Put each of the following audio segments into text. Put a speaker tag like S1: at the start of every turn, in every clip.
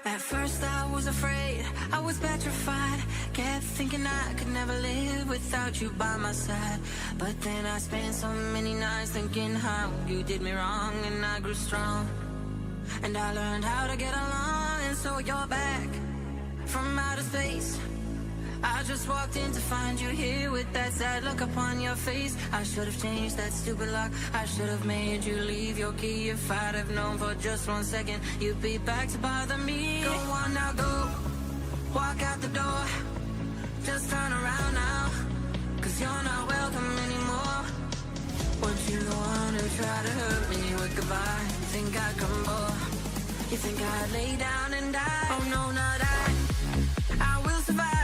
S1: At first I was afraid, I was petrified. Kept thinking I could never live without you by my side. But then I spent so many nights thinking how you did me wrong, and I grew strong. And I learned how to get along, and so you're back from outer space. I just walked in to find you here with that sad look upon your face. I should have changed that stupid lock, I should have made you leave your key. If I'd have known for just 1 second you'd be back to bother me. Go on now, go, walk out the door. Just turn around now, cause you're not welcome anymore. Would you wanna try to hurt me with goodbye? You think I'd come over? You think I'd lay down and die? Oh no, not I will survive.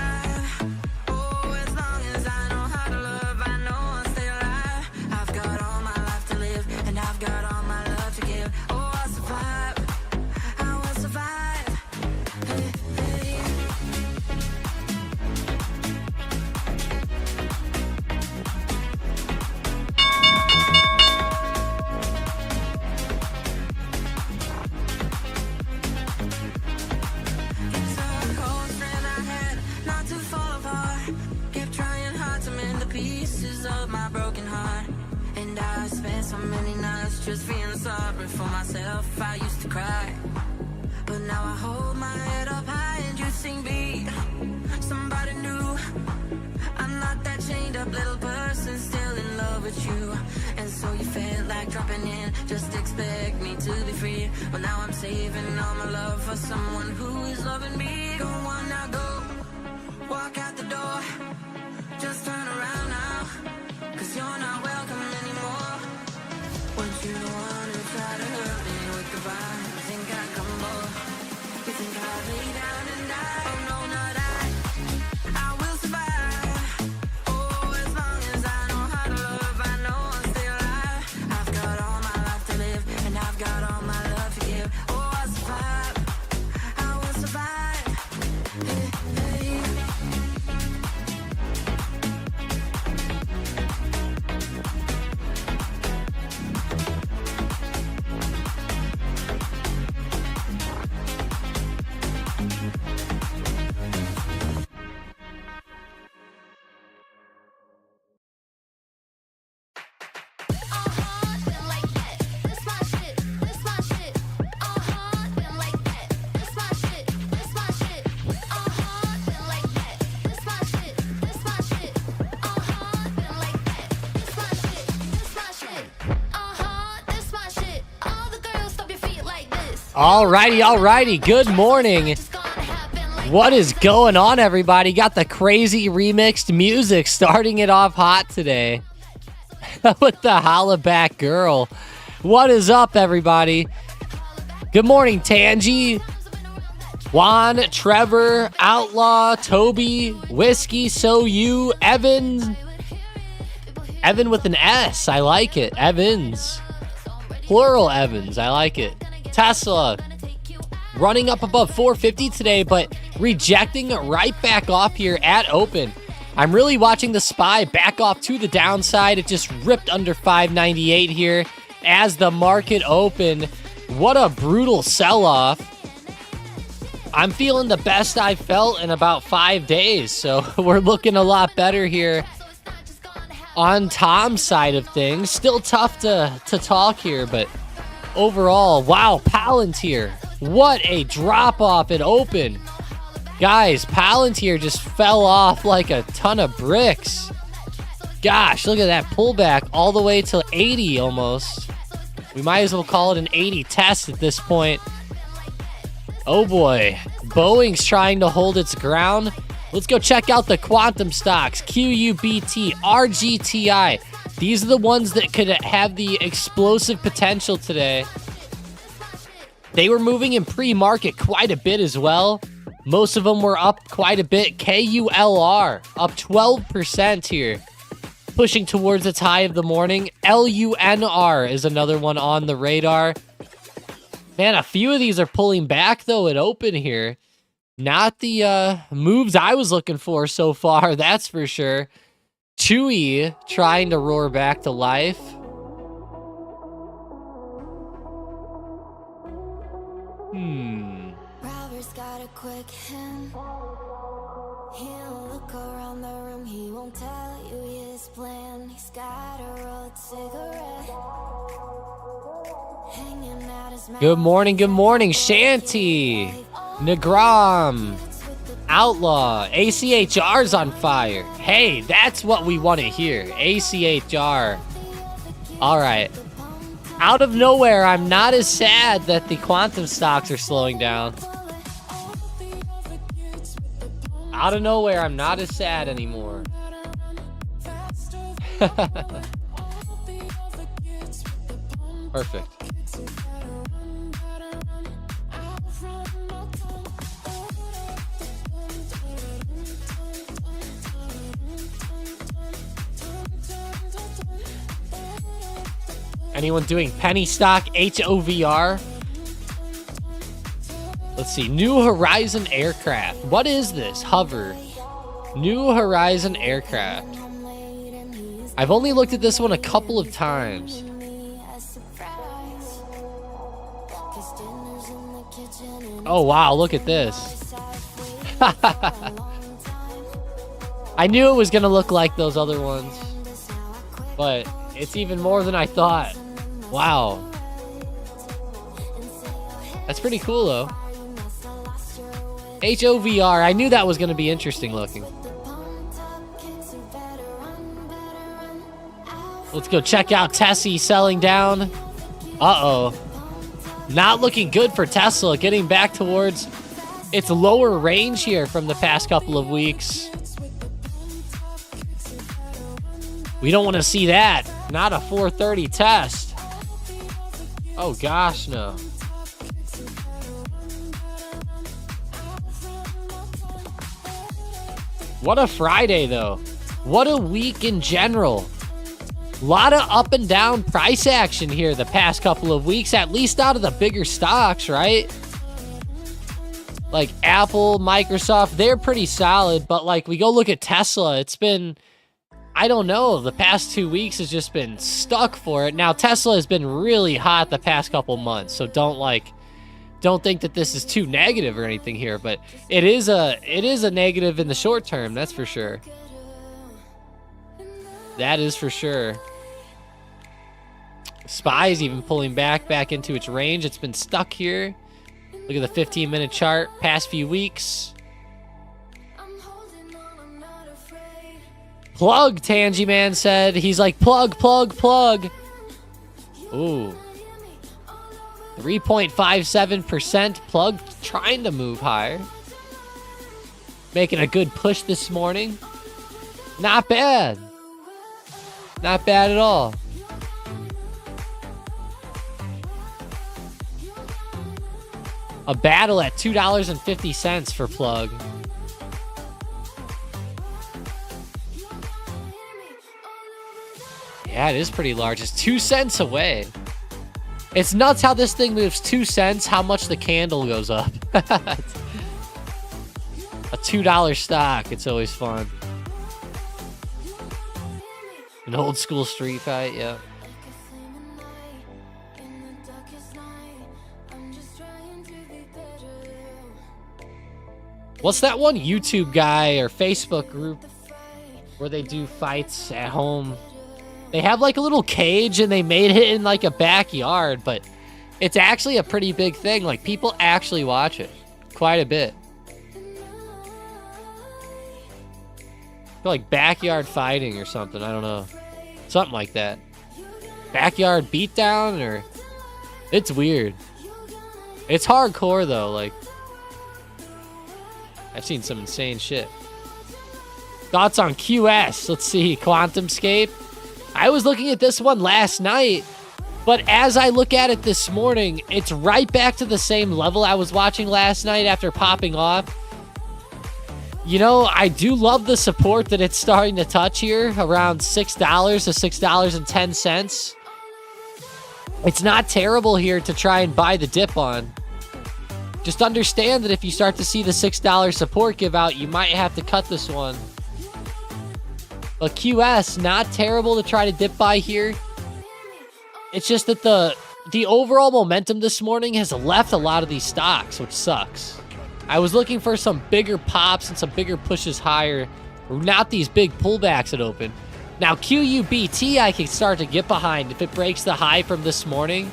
S1: Of my broken heart, and I spent so many nights just feeling sorry for myself. I used to cry, but now I hold my head up high and you sing me somebody new. I'm not that chained up little person still in love with you. And so you felt like dropping in, just expect me to be free. Well, now I'm saving all my love for someone who is loving me. Go on now, go, walk out the door. Just turn around now, cause you're not welcome anymore. Would you wanna try to hurt me with goodbye? You think I'd come over? You think I'd lay down and die? Oh no, not I will survive. Oh, as long as I know how to love, I know I'm still alive. I've got all my life to live, and I've got all my love to give. Oh, I'll survive, I will survive. Hey, hey.
S2: All righty. Good morning. What is going on, everybody? Got the crazy remixed music starting it off hot today with the Holla Back Girl. What is up, everybody? Good morning, Tangy, Juan, Trevor, Outlaw, Toby, Whiskey, So You, Evan with an S. I like it. Evans. Plural Evans. I like it. Tesla running up above 450 today, but rejecting right back off here at open. I'm really watching the SPY back off to the downside. It just ripped under 598 here as the market opened. What a brutal sell-off. I'm feeling the best I've felt in about 5 days, so we're looking a lot better here on Tom's side of things. Still tough to talk here, but overall, wow, Palantir. What a drop-off at open. Guys, Palantir just fell off like a ton of bricks. Gosh, look at that pullback all the way to 80 almost. We might as well call it an 80 test at this point. Oh boy, Boeing's trying to hold its ground. Let's go check out the quantum stocks. QUBT, RGTI. These are the ones that could have the explosive potential today. They were moving in pre-market quite a bit as well. Most of them were up quite a bit. KULR up 12% here, pushing towards its high of the morning. LUNR is another one on the radar. Man, a few of these are pulling back though at open here. Not the moves I was looking for so far, that's for sure. Chewy trying to roar back to life.
S1: Robert's got a quick hand. He'll look around the room, he won't tell you his plan. He's got a rolled cigarette hanging out his mouth.
S2: Good morning, Shanty, Nagram, Outlaw, ACHR's on fire. Hey, that's what we want to hear. ACHR. All right. Out of nowhere, I'm not as sad that the quantum stocks are slowing down. Out of nowhere, I'm not as sad anymore. Perfect. Anyone doing penny stock HOVR? Let's see. New Horizon Aircraft. What is this? Hover. New Horizon Aircraft. I've only looked at this one a couple of times. Oh, wow. Look at this. I knew it was going to look like those other ones, but it's even more than I thought. Wow. That's pretty cool, though. HOVR. I knew that was going to be interesting looking. Let's go check out Tessie selling down. Uh-oh. Not looking good for Tesla. Getting back towards its lower range here from the past couple of weeks. We don't want to see that. Not a 430 test. Oh, gosh, no. What a Friday, though. What a week in general. A lot of up and down price action here the past couple of weeks, at least out of the bigger stocks, right? Like Apple, Microsoft, they're pretty solid, but like we go look at Tesla, it's been, I don't know, the past 2 weeks has just been stuck for it. Now, Tesla has been really hot the past couple months, so don't think that this is too negative or anything here, but it is a negative in the short term, that's for sure. That is for sure. SPY is even pulling back into its range. It's been stuck here. Look at the 15-minute chart past few weeks. Plug, Tangy Man said. He's like, plug. Ooh. 3.57% plug trying to move higher. Making a good push this morning. Not bad. Not bad at all. A battle at $2.50 for plug. Yeah, it is pretty large. It's 2 cents away. It's nuts how this thing moves 2 cents, how much the candle goes up. A $2 stock. It's always fun. An old school street fight, yeah. What's that one YouTube guy or Facebook group where they do fights at home? They have like a little cage and they made it in like a backyard, but it's actually a pretty big thing. Like people actually watch it quite a bit. Like backyard fighting or something. I don't know. Something like that. Backyard beatdown or... It's weird. It's hardcore though. Like, I've seen some insane shit. Thoughts on QS? Let's see. QuantumScape. I was looking at this one last night, but as I look at it this morning, it's right back to the same level I was watching last night after popping off. You know, I do love the support that it's starting to touch here, around $6 to $6.10. It's not terrible here to try and buy the dip on. Just understand that if you start to see the $6 support give out, you might have to cut this one. But QS, not terrible to try to dip by here. It's just that the overall momentum this morning has left a lot of these stocks, which sucks. I was looking for some bigger pops and some bigger pushes higher. Not these big pullbacks that open. Now, QUBT I can start to get behind if it breaks the high from this morning.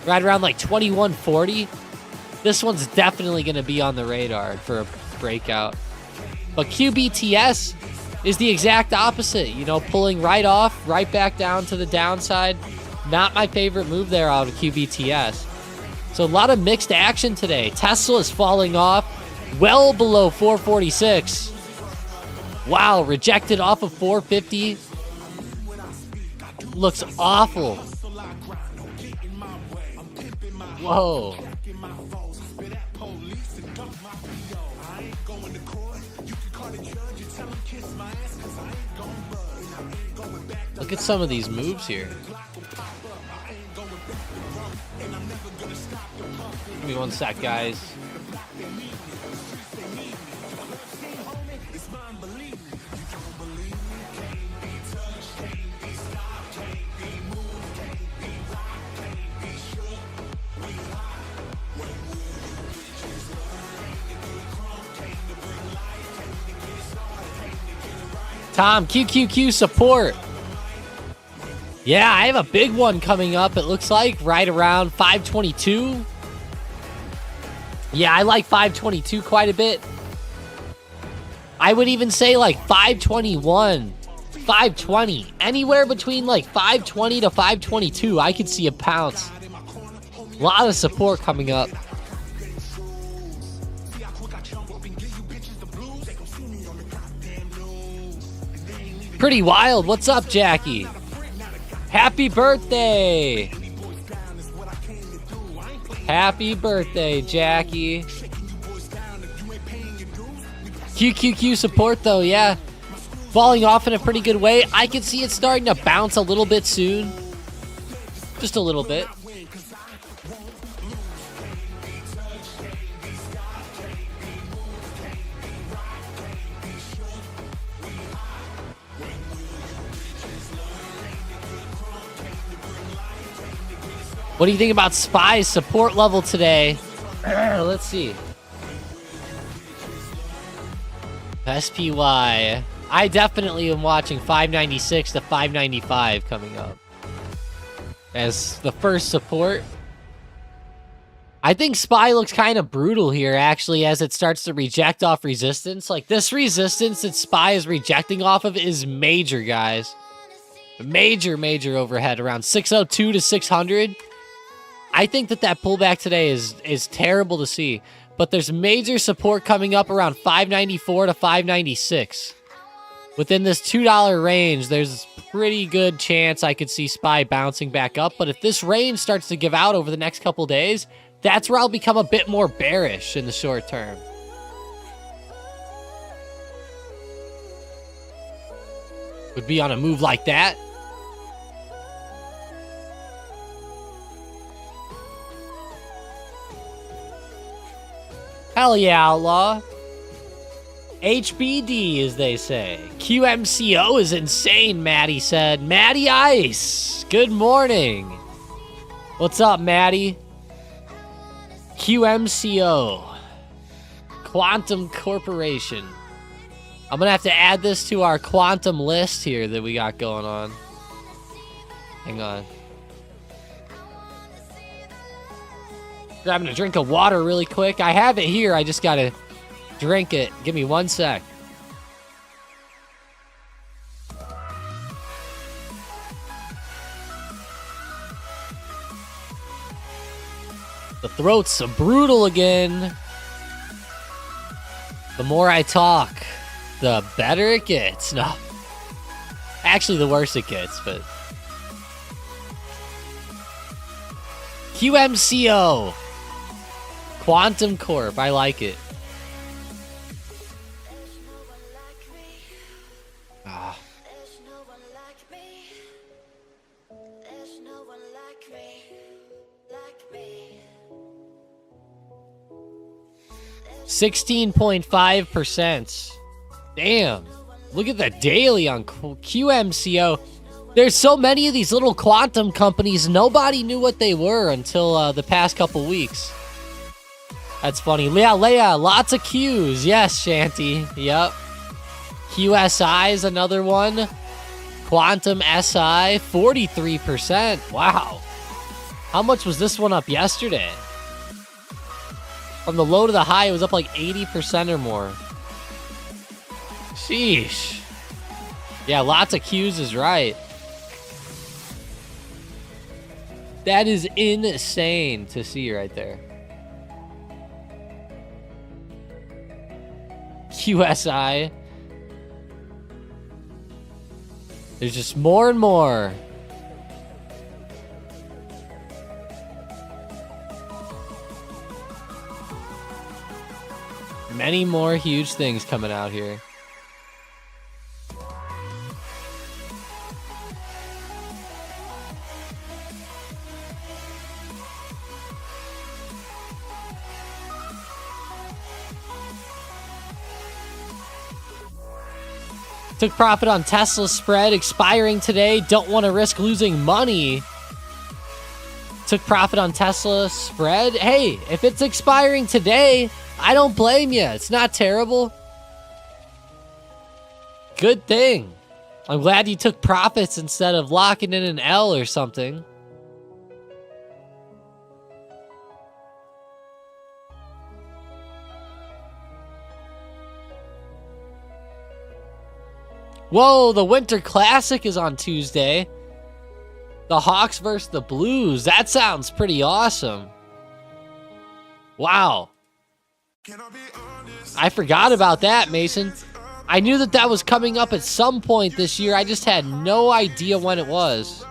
S2: Right around like 2140. This one's definitely going to be on the radar for a breakout. But QBTS is the exact opposite. You know, pulling right off, right back down to the downside. Not my favorite move there out of QBTS. So a lot of mixed action today. Tesla is falling off well below 446. Wow, rejected off of 450. Looks awful. Whoa. Look at some of these moves here. Give me one sec, guys. Tom, QQQ support. Yeah, I have a big one coming up, it looks like, right around 522. Yeah, I like 522 quite a bit. I would even say like 521, 520. Anywhere between like 520 to 522, I could see a pounce. A lot of support coming up. Pretty wild. What's up, Jackie? Happy birthday! Happy birthday, Jackie. QQQ support, though, yeah. Falling off in a pretty good way. I can see it starting to bounce a little bit soon. Just a little bit. What do you think about SPY's support level today? Let's see. SPY. I definitely am watching 596 to 595 coming up as the first support. I think SPY looks kind of brutal here, actually, as it starts to reject off resistance. Like, this resistance that SPY is rejecting off of is major, guys. Major, major overhead around 602 to 600. I think that pullback today is terrible to see. but there's major support coming up around $5.94 to $5.96. Within this $2 range, there's a pretty good chance I could see SPY bouncing back up. But if this range starts to give out over the next couple days, that's where I'll become a bit more bearish in the short term. Would be on a move like that. Hell yeah, Outlaw. HBD, as they say. QMCO is insane, Maddie said. Maddie Ice, good morning. What's up, Maddie? QMCO. Quantum Corporation. I'm going to have to add this to our quantum list here that we got going on. Hang on. Grabbing a drink of water really quick. I have it here. I just got to drink it. Give me 1 sec. The throat's so brutal again. The more I talk, the better it gets. No. Actually, the worse it gets, but... QMCO. Quantum Corp. I like it. Ah. $16.5%. Damn. Look at the daily on QMCO. There's so many of these little quantum companies, nobody knew what they were until the past couple weeks. That's funny. Leia, lots of Qs. Yes, Shanty. Yep. QSI is another one. Quantum SI, 43%. Wow. How much was this one up yesterday? From the low to the high, it was up like 80% or more. Sheesh. Yeah, lots of Qs is right. That is insane to see right there. QSI. There's just more and more. Many more huge things coming out here. Took profit on Tesla spread expiring today. Don't want to risk losing money. Took profit on Tesla spread. Hey, if it's expiring today, I don't blame you. It's not terrible. Good thing. I'm glad you took profits instead of locking in an L or something. Whoa, the Winter Classic is on Tuesday. The Hawks versus the Blues. That sounds pretty awesome. Wow. I forgot about that, Mason. I knew that that was coming up at some point this year. I just had no idea when it was.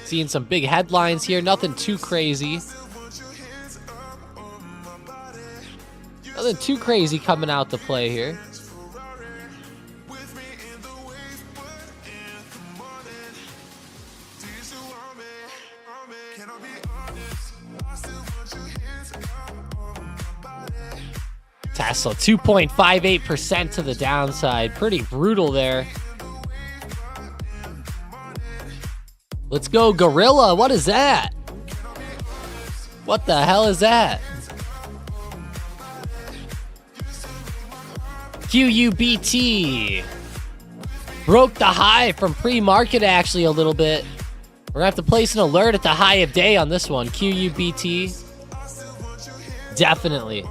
S2: Seeing some big headlines here. Nothing too crazy. Nothing too crazy coming out to play here. Tesla, 2.58% to the downside. Pretty brutal there. Let's go, Gorilla. What is that? What the hell is that? QUBT broke the high from pre-market actually a little bit. We're gonna have to place an alert at the high of day on this one. QUBT. Definitely.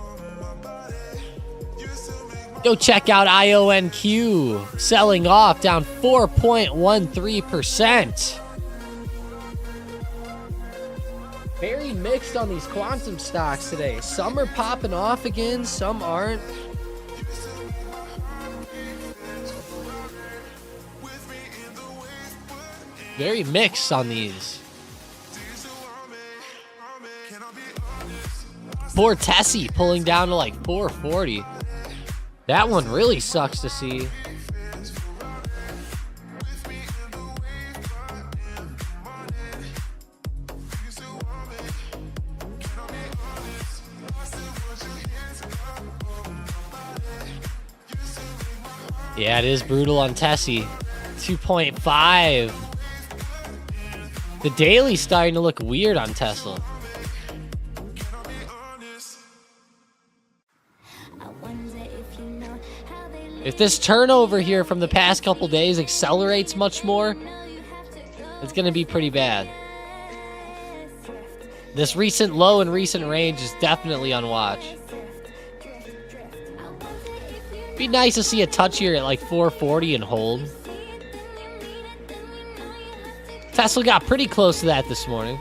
S2: Go check out IONQ. Selling off, down 4.13%. Very mixed on these quantum stocks today. Some are popping off again, some aren't. Very mixed on these. Poor Tessie pulling down to like 440. That one really sucks to see. Yeah, it is brutal on Tessie. 2.5. The daily's starting to look weird on Tesla. If this turnover here from the past couple days accelerates much more, it's going to be pretty bad. This recent low and recent range is definitely on watch. Be nice to see a touch here at like 440 and hold. Tesla got pretty close to that this morning.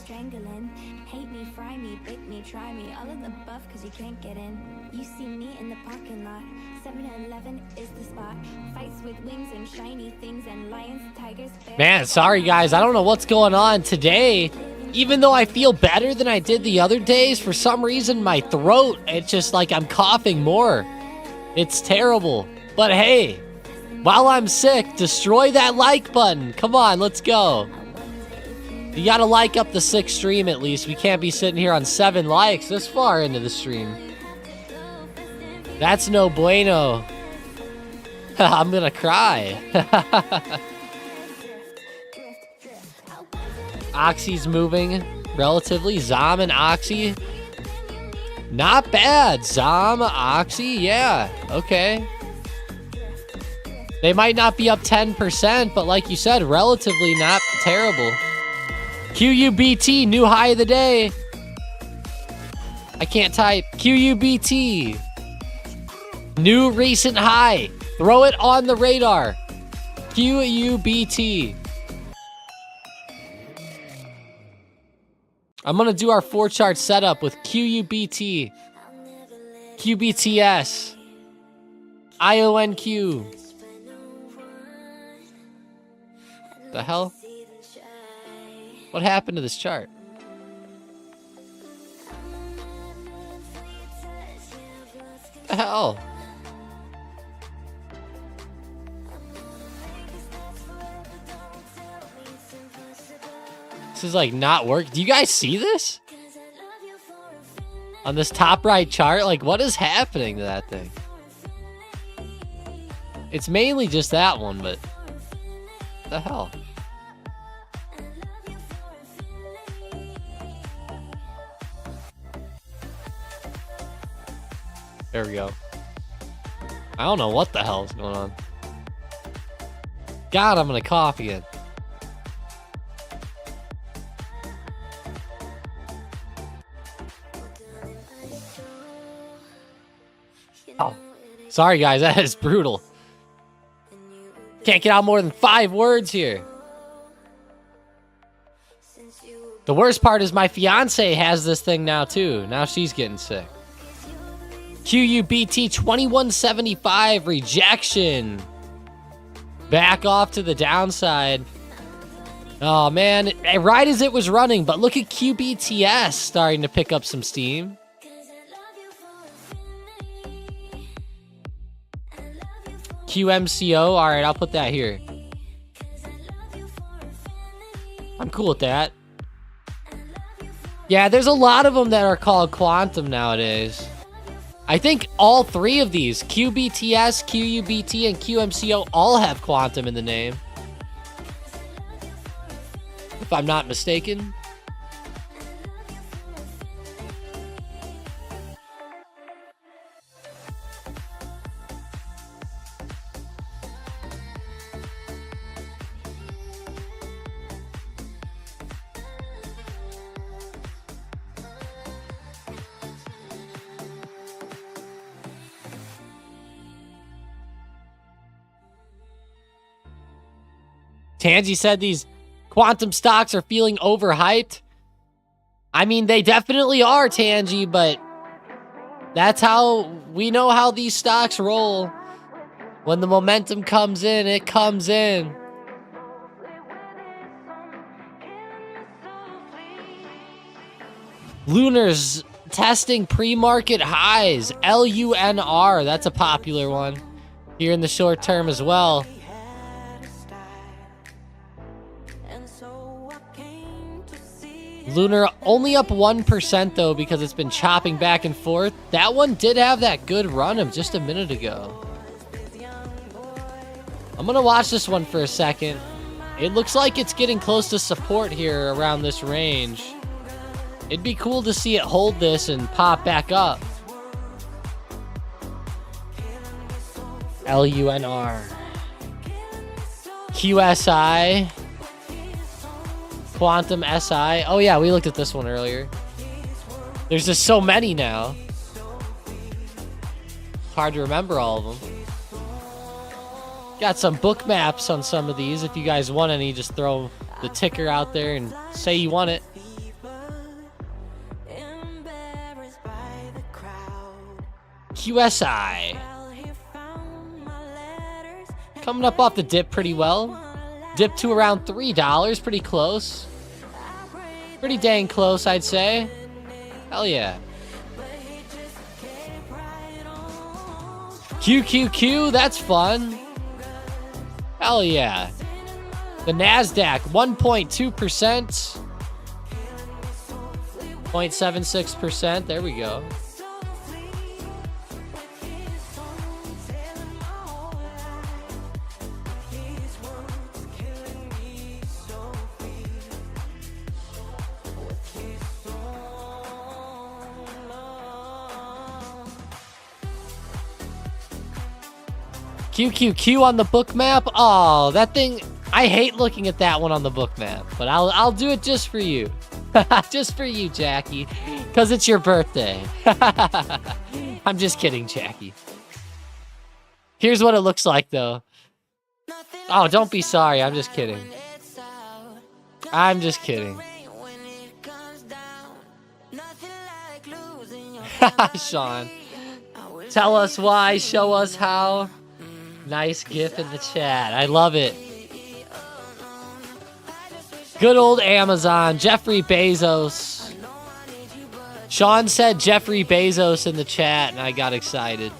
S3: Strangling, hate me, fry me, bake me, try me, all of the buff cause you can't get in. You see me in the parking lot, 7-Eleven is the spot. Fights with wings and shiny things and lions, tigers, bears.
S2: Man, sorry guys, I don't know what's going on today. Even though I feel better than I did the other days, for some reason my throat, it's just like I'm coughing more. It's terrible. But hey, while I'm sick, destroy that like button. Come on, let's go. You gotta like up the 6th stream at least. We can't be sitting here on 7 likes this far into the stream. That's no bueno. I'm gonna cry. Oxy's moving relatively. Zom and Oxy. Not bad. Zom, Oxy, yeah. Okay. They might not be up 10%, but like you said, relatively not terrible. QUBT, new high of the day. I can't type. QUBT. New recent high. Throw it on the radar. QUBT. I'm going to do our 4-chart setup with QUBT. QBTS. IONQ. The hell? What happened to this chart? The hell? This is like not work. Do you guys see this? On this top right chart, like what is happening to that thing? It's mainly just that one, but the hell? There we go. I don't know what the hell is going on. God, I'm gonna cough again. Oh, sorry guys, that is brutal. Can't get out more than 5 words here. The worst part is my fiance has this thing now too. Now she's getting sick. QUBT 2175 rejection. Back off to the downside. Oh man, right as it was running, but look at QBTS starting to pick up some steam. QMCO, all right, I'll put that here. I'm cool with that. Yeah, there's a lot of them that are called quantum nowadays. I think all three of these, QBTS, QUBT, and QMCO, all have quantum in the name. If I'm not mistaken. Tansy said these quantum stocks are feeling overhyped. I mean, they definitely are, Tangy, but that's how we know how these stocks roll. When the momentum comes in, it comes in. Lunar's testing pre-market highs. LUNR, that's a popular one here in the short term as well. Lunar only up 1% though because it's been chopping back and forth. That one did have that good run of just a minute ago. I'm gonna watch this one for a second. It looks like it's getting close to support here around this range. It'd be cool to see it hold this and pop back up. LUNR. QSI. Quantum SI. Oh yeah, we looked at this one earlier. There's just so many now. Hard to remember all of them. Got some book maps on some of these. If you guys want any, just throw the ticker out there and say you want it. QSI. Coming up off the dip pretty well. Dip to around $3, pretty close. Pretty dang close, I'd say. Hell yeah. QQQ, that's fun. Hell yeah. The NASDAQ, 1.2%. 0.76%, there we go. QQQ on the book map. Oh, that thing. I hate looking at that one on the book map, but I'll do it just for you. Just for you, Jackie, because it's your birthday. I'm just kidding, Jackie. Here's what it looks like, though. Oh, don't be sorry. I'm just kidding. I'm just kidding. Sean, tell us why, show us how. Nice gif in the chat. I love it. Good old Amazon. Jeffrey Bezos. Sean said Jeffrey Bezos in the chat, and I got excited.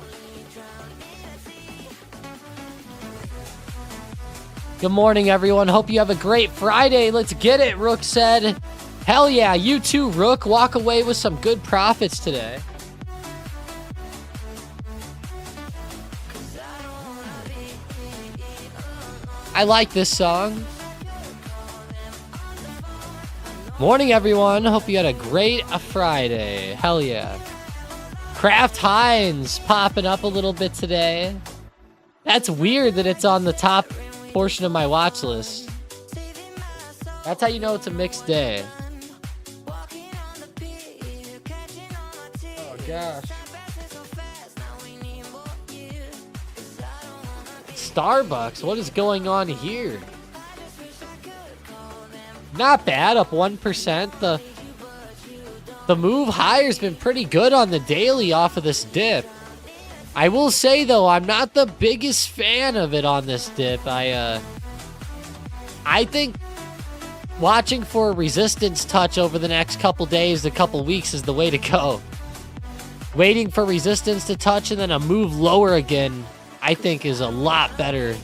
S2: Good morning, everyone. Hope you have a great Friday. Let's get it, Rook said. Hell yeah, you too, Rook. Walk away with some good profits today. I like this song. Morning, everyone. Hope you had a great Friday. Hell yeah. Kraft Heinz popping up a little bit today. That's weird that it's on the top portion of my watch list. That's how you know it's a mixed day. Oh, gosh. Starbucks, what is going on here? Not bad, up 1%. The move higher has been pretty good on the daily off of this dip. I will say, though, I'm not the biggest fan of it on this dip. I think watching for a resistance touch over the next couple days, a couple weeks is the way to go. Waiting for resistance to touch and then a move lower again, I think, is a lot better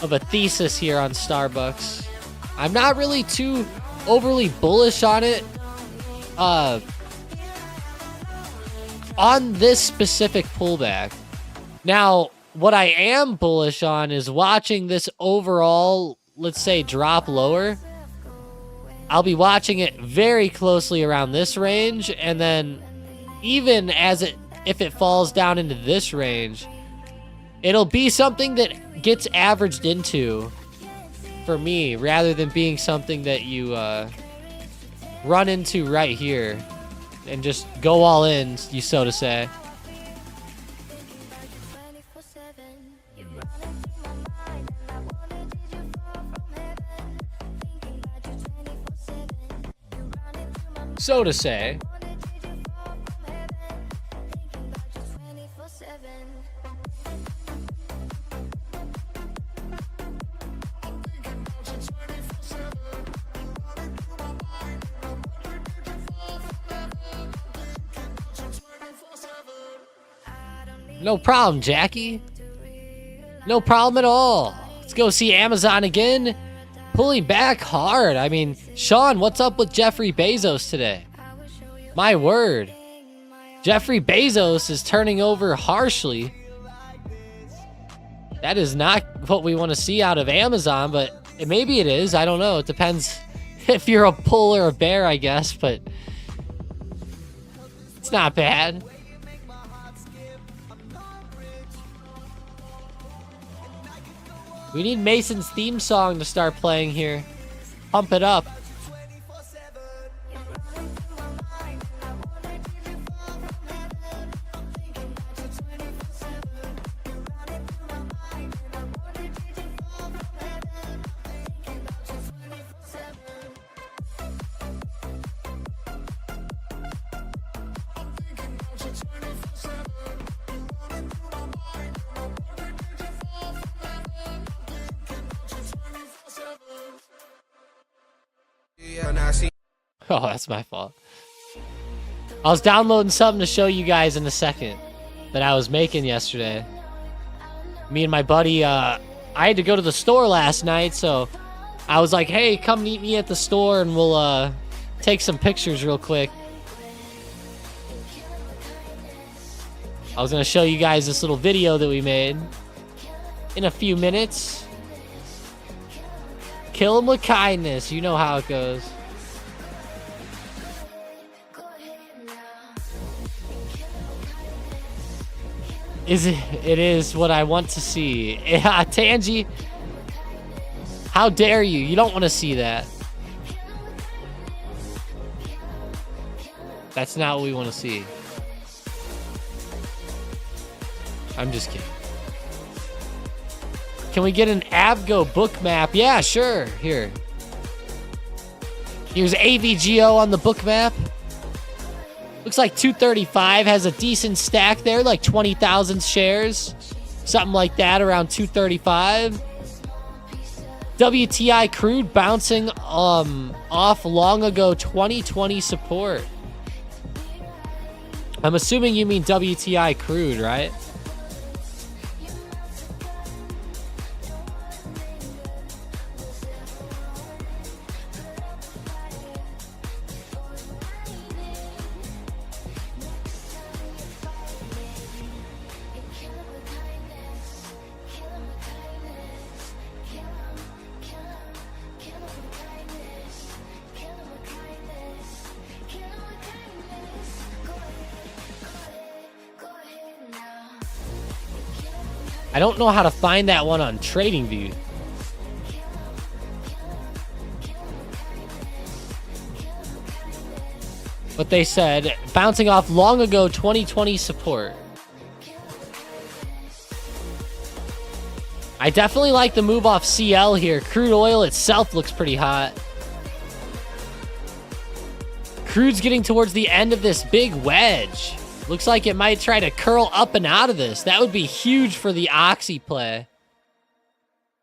S2: of a thesis here on Starbucks. I'm not really too overly bullish on it. on this specific pullback. Now, what I am bullish on is watching this overall, let's say, drop lower. I'll be watching it very closely around this range, and then even if it falls down into this range, it'll be something that gets averaged into for me, rather than being something that you run into right here and just go all in, you so to say. So to say. No problem, Jackie. No problem at all. Let's go see Amazon again. Pulling back hard. I mean, Sean, what's up with Jeffrey Bezos today? My word. Jeffrey Bezos is turning over harshly. That is not what we want to see out of Amazon, but maybe it is. I don't know. It depends if you're a bull or a bear, I guess, but it's not bad. We need Mason's theme song to start playing here. Pump it up. Oh, that's my fault. I was downloading something to show you guys in a second that I was making yesterday. Me and my buddy, I had to go to the store last night, so I was like, hey, come meet me at the store and we'll take some pictures real quick. I was going to show you guys this little video that we made in a few minutes. Kill him with kindness. You know how it goes. It is what I want to see. Yeah, Tangy. How dare you? You don't want to see that. That's not what we want to see. I'm just kidding. Can we get an Abgo Bookmap? Yeah, sure. Here. Here's AVGO on the Bookmap. Looks like 235 has a decent stack there, like 20,000 shares. Something like that, around 235. WTI crude bouncing off long ago 2020 support. I'm assuming you mean WTI crude, right? I don't know how to find that one on TradingView. But they said, bouncing off long ago 2020 support. I definitely like the move off CL here. Crude oil itself looks pretty hot. Crude's getting towards the end of this big wedge. Looks like it might try to curl up and out of this. That would be huge for the Oxy play.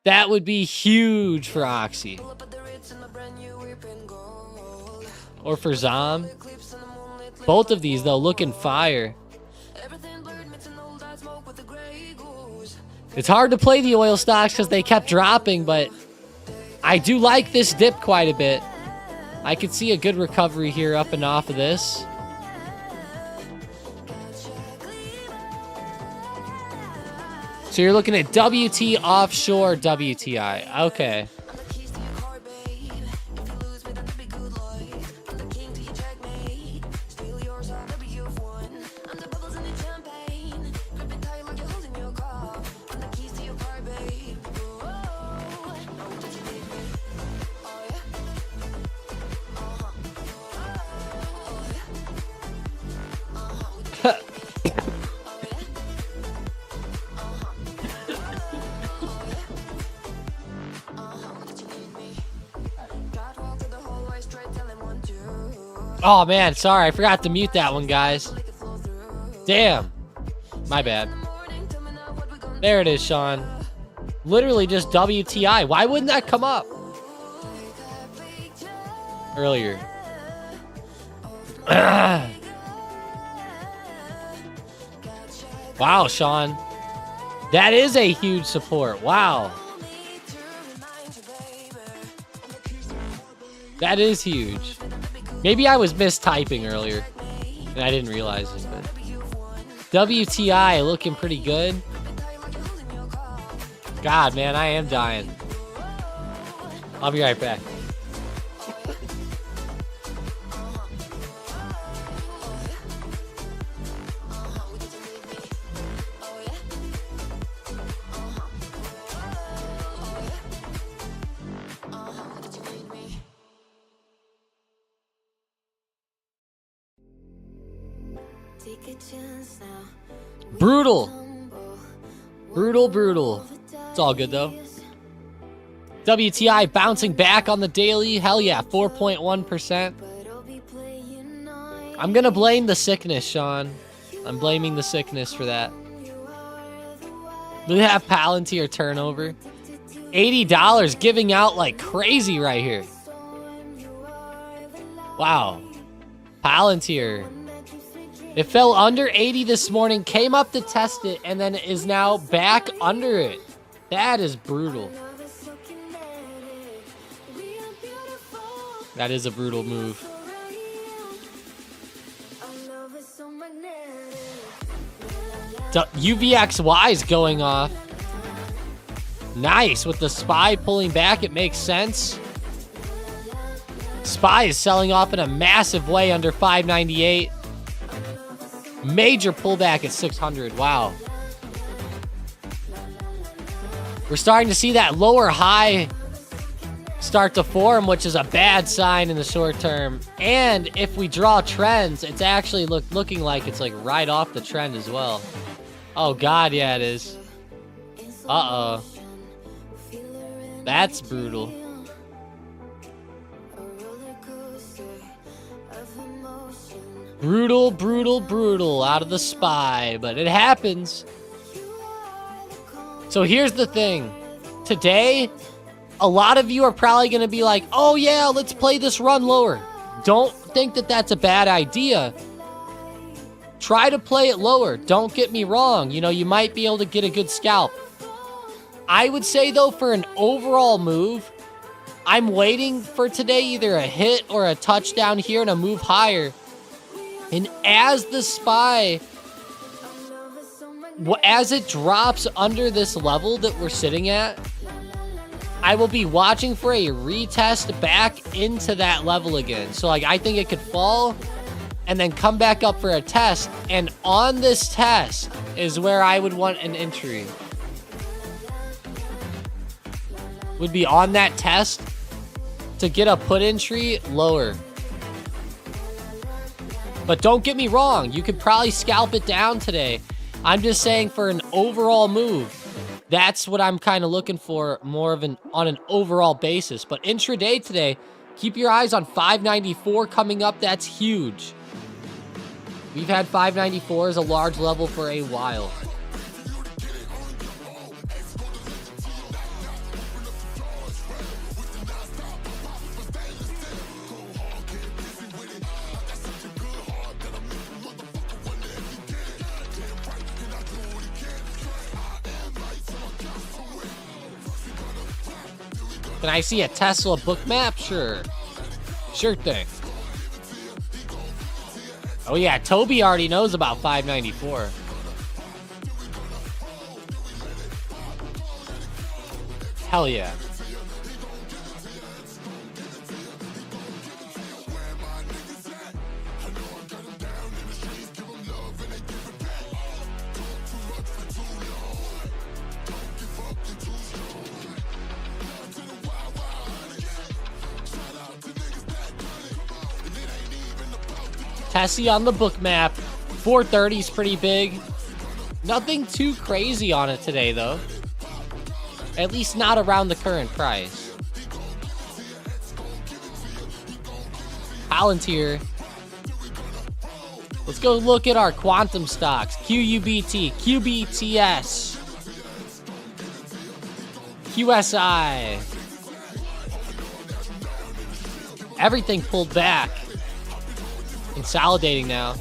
S2: That would be huge for Oxy. Or for Zom. Both of these, though, looking fire. It's hard to play the oil stocks because they kept dropping, but I do like this dip quite a bit. I could see a good recovery here up and off of this. So you're looking at WT offshore WTI. Okay. Oh man, sorry, I forgot to mute that one, guys. Damn. My bad. There it is, Sean. Literally just WTI. Why wouldn't that come up earlier? Wow, Sean. That is a huge support. Wow. That is huge. Maybe I was mistyping earlier and I didn't realize it, but WTI looking pretty good. God, man, I am dying. I'll be right back. Brutal. Brutal, brutal. It's all good, though. WTI bouncing back on the daily. Hell yeah, 4.1%. I'm going to blame the sickness, Sean. I'm blaming the sickness for that. We have Palantir turnover. $80 giving out like crazy right here. Wow. Palantir. It fell under 80 this morning, came up to test it, and then is now back under it. That is brutal. That is a brutal move. UVXY is going off. Nice. With the SPY pulling back, it makes sense. SPY is selling off in a massive way under 598. Major pullback at 600. Wow. We're starting to see that lower high start to form, which is a bad sign in the short term. And if we draw trends, it's actually looking like it's like right off the trend as well. Oh God, yeah, it is. Uh-oh. That's brutal. Brutal, brutal, brutal out of the SPY, but it happens. So here's the thing. Today, a lot of you are probably going to be like, oh yeah, let's play this run lower. Don't think that that's a bad idea. Try to play it lower. Don't get me wrong. You know, you might be able to get a good scalp. I would say, though, for an overall move, I'm waiting for today either a hit or a touchdown here and a move higher. And as the SPY, as it drops under this level that we're sitting at, I will be watching for a retest back into that level again. So, like, I think it could fall and then come back up for a test. And on this test is where I would want an entry. Would be on that test to get a put entry lower. But don't get me wrong, you could probably scalp it down today. I'm just saying for an overall move, that's what I'm kind of looking for, more of on an overall basis. But intraday today, keep your eyes on 594 coming up. That's huge. We've had 594 as a large level for a while. Can I see a Tesla Bookmap? Sure. Sure thing. Oh yeah, Toby already knows about 594. Hell yeah. Tessie on the Bookmap. 430 is pretty big. Nothing too crazy on it today, though. At least not around the current price. Palantir. Let's go look at our quantum stocks. QUBT, QBTS, QSI. Everything pulled back. Consolidating now.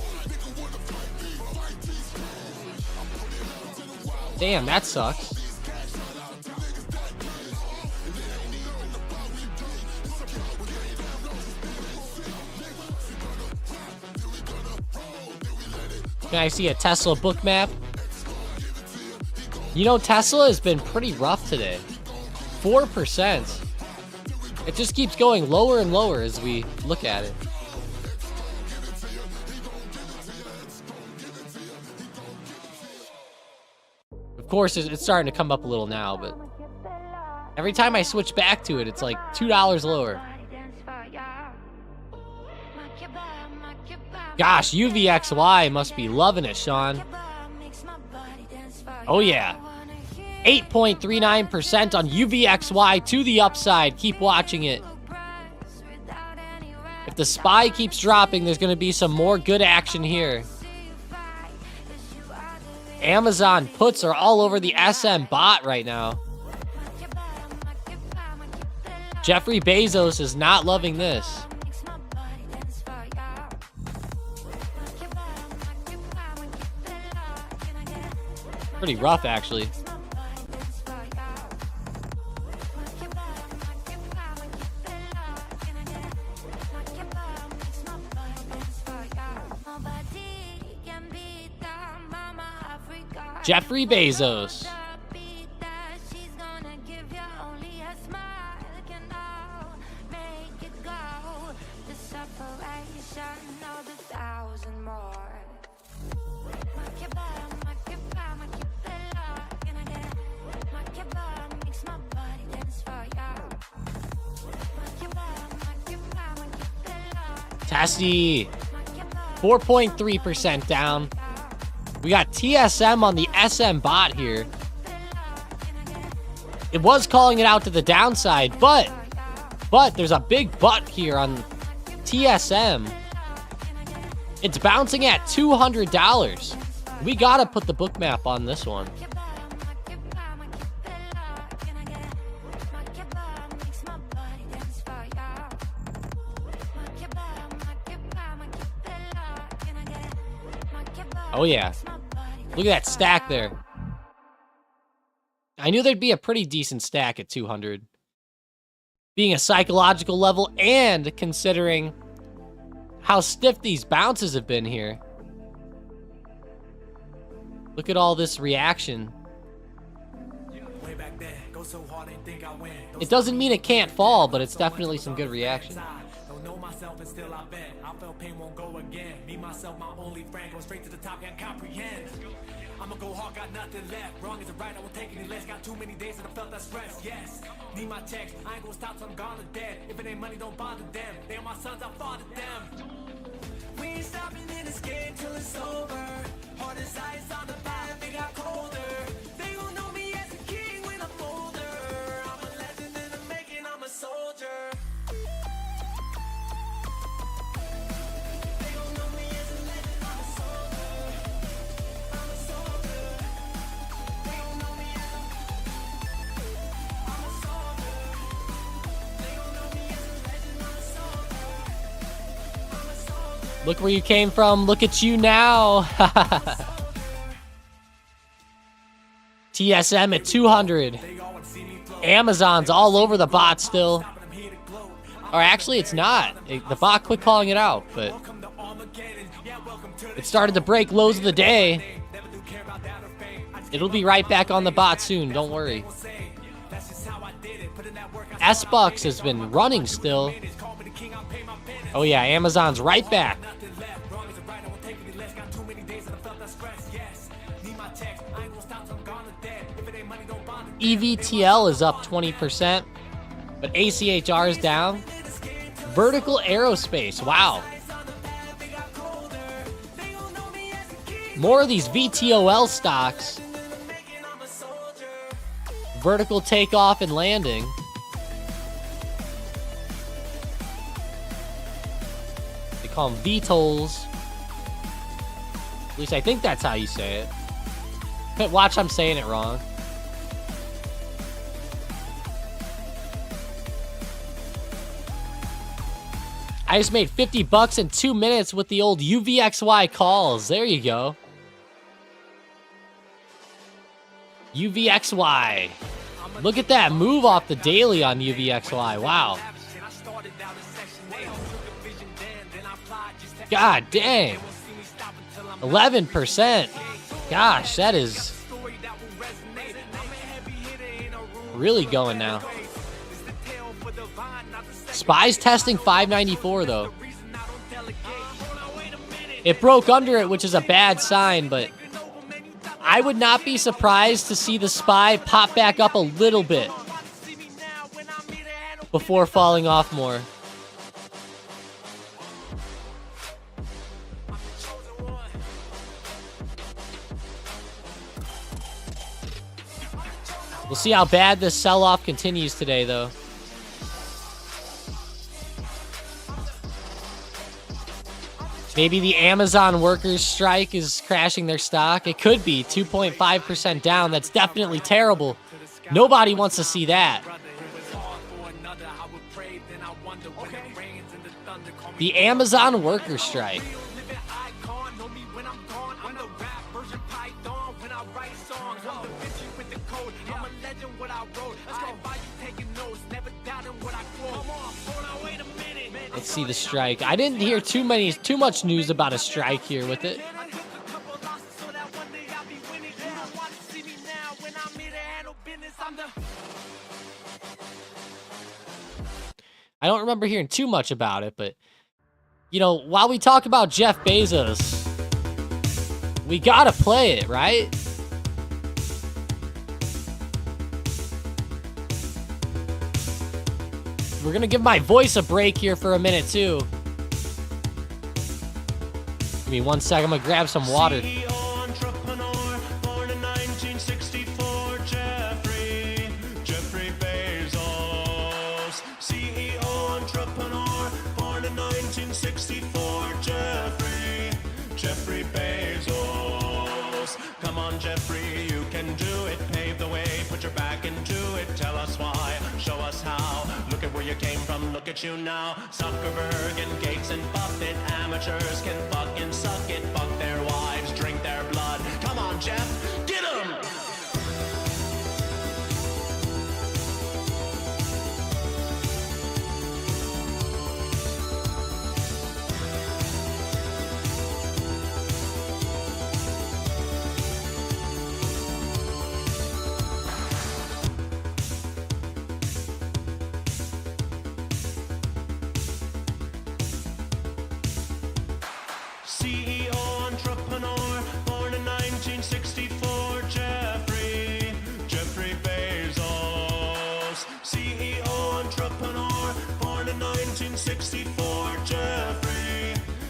S2: Damn, that sucks. Can I see a Tesla Bookmap? You know, Tesla has been pretty rough today. 4%. It just keeps going lower and lower as we look at it. Of course, it's starting to come up a little now, but every time I switch back to it, it's like $2 lower. Gosh, UVXY must be loving it, Sean. Oh, yeah. 8.39% on UVXY to the upside. Keep watching it. If the SPY keeps dropping, there's going to be some more good action here. Amazon puts are all over the SM bot right now. Jeffrey Bezos is not loving this. Pretty rough, actually. Jeffrey Bezos. Tessie. 4.3% down. We got TSM on the SM bot here. It was calling it out to the downside, but there's a big but here on TSM. It's bouncing at $200. We gotta put the Bookmap on this one. Oh yeah. Look at that stack there. I knew there'd be a pretty decent stack at 200. Being a psychological level and considering how stiff these bounces have been here. Look at all this reaction. It doesn't mean it can't fall, but it's definitely some good reaction.
S4: And still I bet I felt pain won't go again. Me, myself, my only friend, go straight to the top, can't comprehend. I'ma go hard, got nothing left. Wrong is right, I won't take any less. Got too many days and I felt that stress. Yes, need my checks, I ain't gonna stop till I'm gone or dead. If it ain't money, don't bother them. They are my sons, I fathered them. We ain't stopping in this game till it's over. Hard as ice on the path, they got colder. They gon' know me as a king when I'm older. I'm a legend in the making, I'm a soldier.
S2: Look where you came from. Look at you now. TSM at 200. Amazon's all over the bot still. Or actually, it's not. The bot quit calling it out, but it started to break lows of the day. It'll be right back on the bot soon. Don't worry. S-Bucks has been running still. Oh yeah, Amazon's right back. EVTL is up 20%, but ACHR is down. Vertical Aerospace, wow. More of these VTOL stocks. Vertical takeoff and landing. They call them VTOLs. At least I think that's how you say it. Watch, I'm saying it wrong. I just made 50 bucks in 2 minutes with the old UVXY calls. There you go. UVXY. Look at that move off the daily on UVXY. Wow. God dang. 11%. Gosh, that is really going now. SPY's testing 594 though. It broke under it, which is a bad sign, but I would not be surprised to see the SPY pop back up a little bit before falling off more. We'll see how bad this sell-off continues today though. Maybe the Amazon workers strike is crashing their stock. It could be 2.5% down. That's definitely terrible. Nobody wants to see that. The Amazon workers strike. Let's see the strike. I didn't hear too much news about a strike here with it. I don't remember hearing too much about it, but you know, while we talk about Jeff Bezos, we gotta play it, right? We're gonna give my voice a break here for a minute too. Give me 1 second, I'm gonna grab some water.
S5: CEO entrepreneur, born in 1964, Jeffrey Bezos. CEO entrepreneur, born in 1964, Jeffrey Bezos. Come on, Jeffrey, you can do it. Pave the way, put your back into it. Tell us why, show us how. Look at where you came from, look at you now. Zuckerberg and Gates and Buffett, amateurs can fucking suck it. Fuck their wives, drink their blood. Come on, Jeff, get 'em! CEO entrepreneur, born in 1964, Jeffrey Bezos. CEO entrepreneur, born in 1964,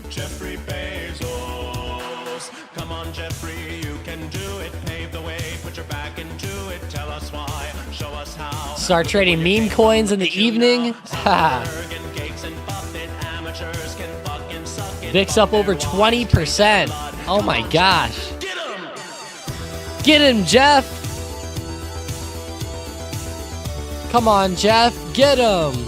S5: Jeffrey Bezos. Come on, Jeffrey, you can do it. Pave the way, put your back into it. Tell us why, show us how.
S2: Start trading meme coins in the evening. VIX up over 20%. Oh my gosh. Get him, Jeff. Come on, Jeff. Get him.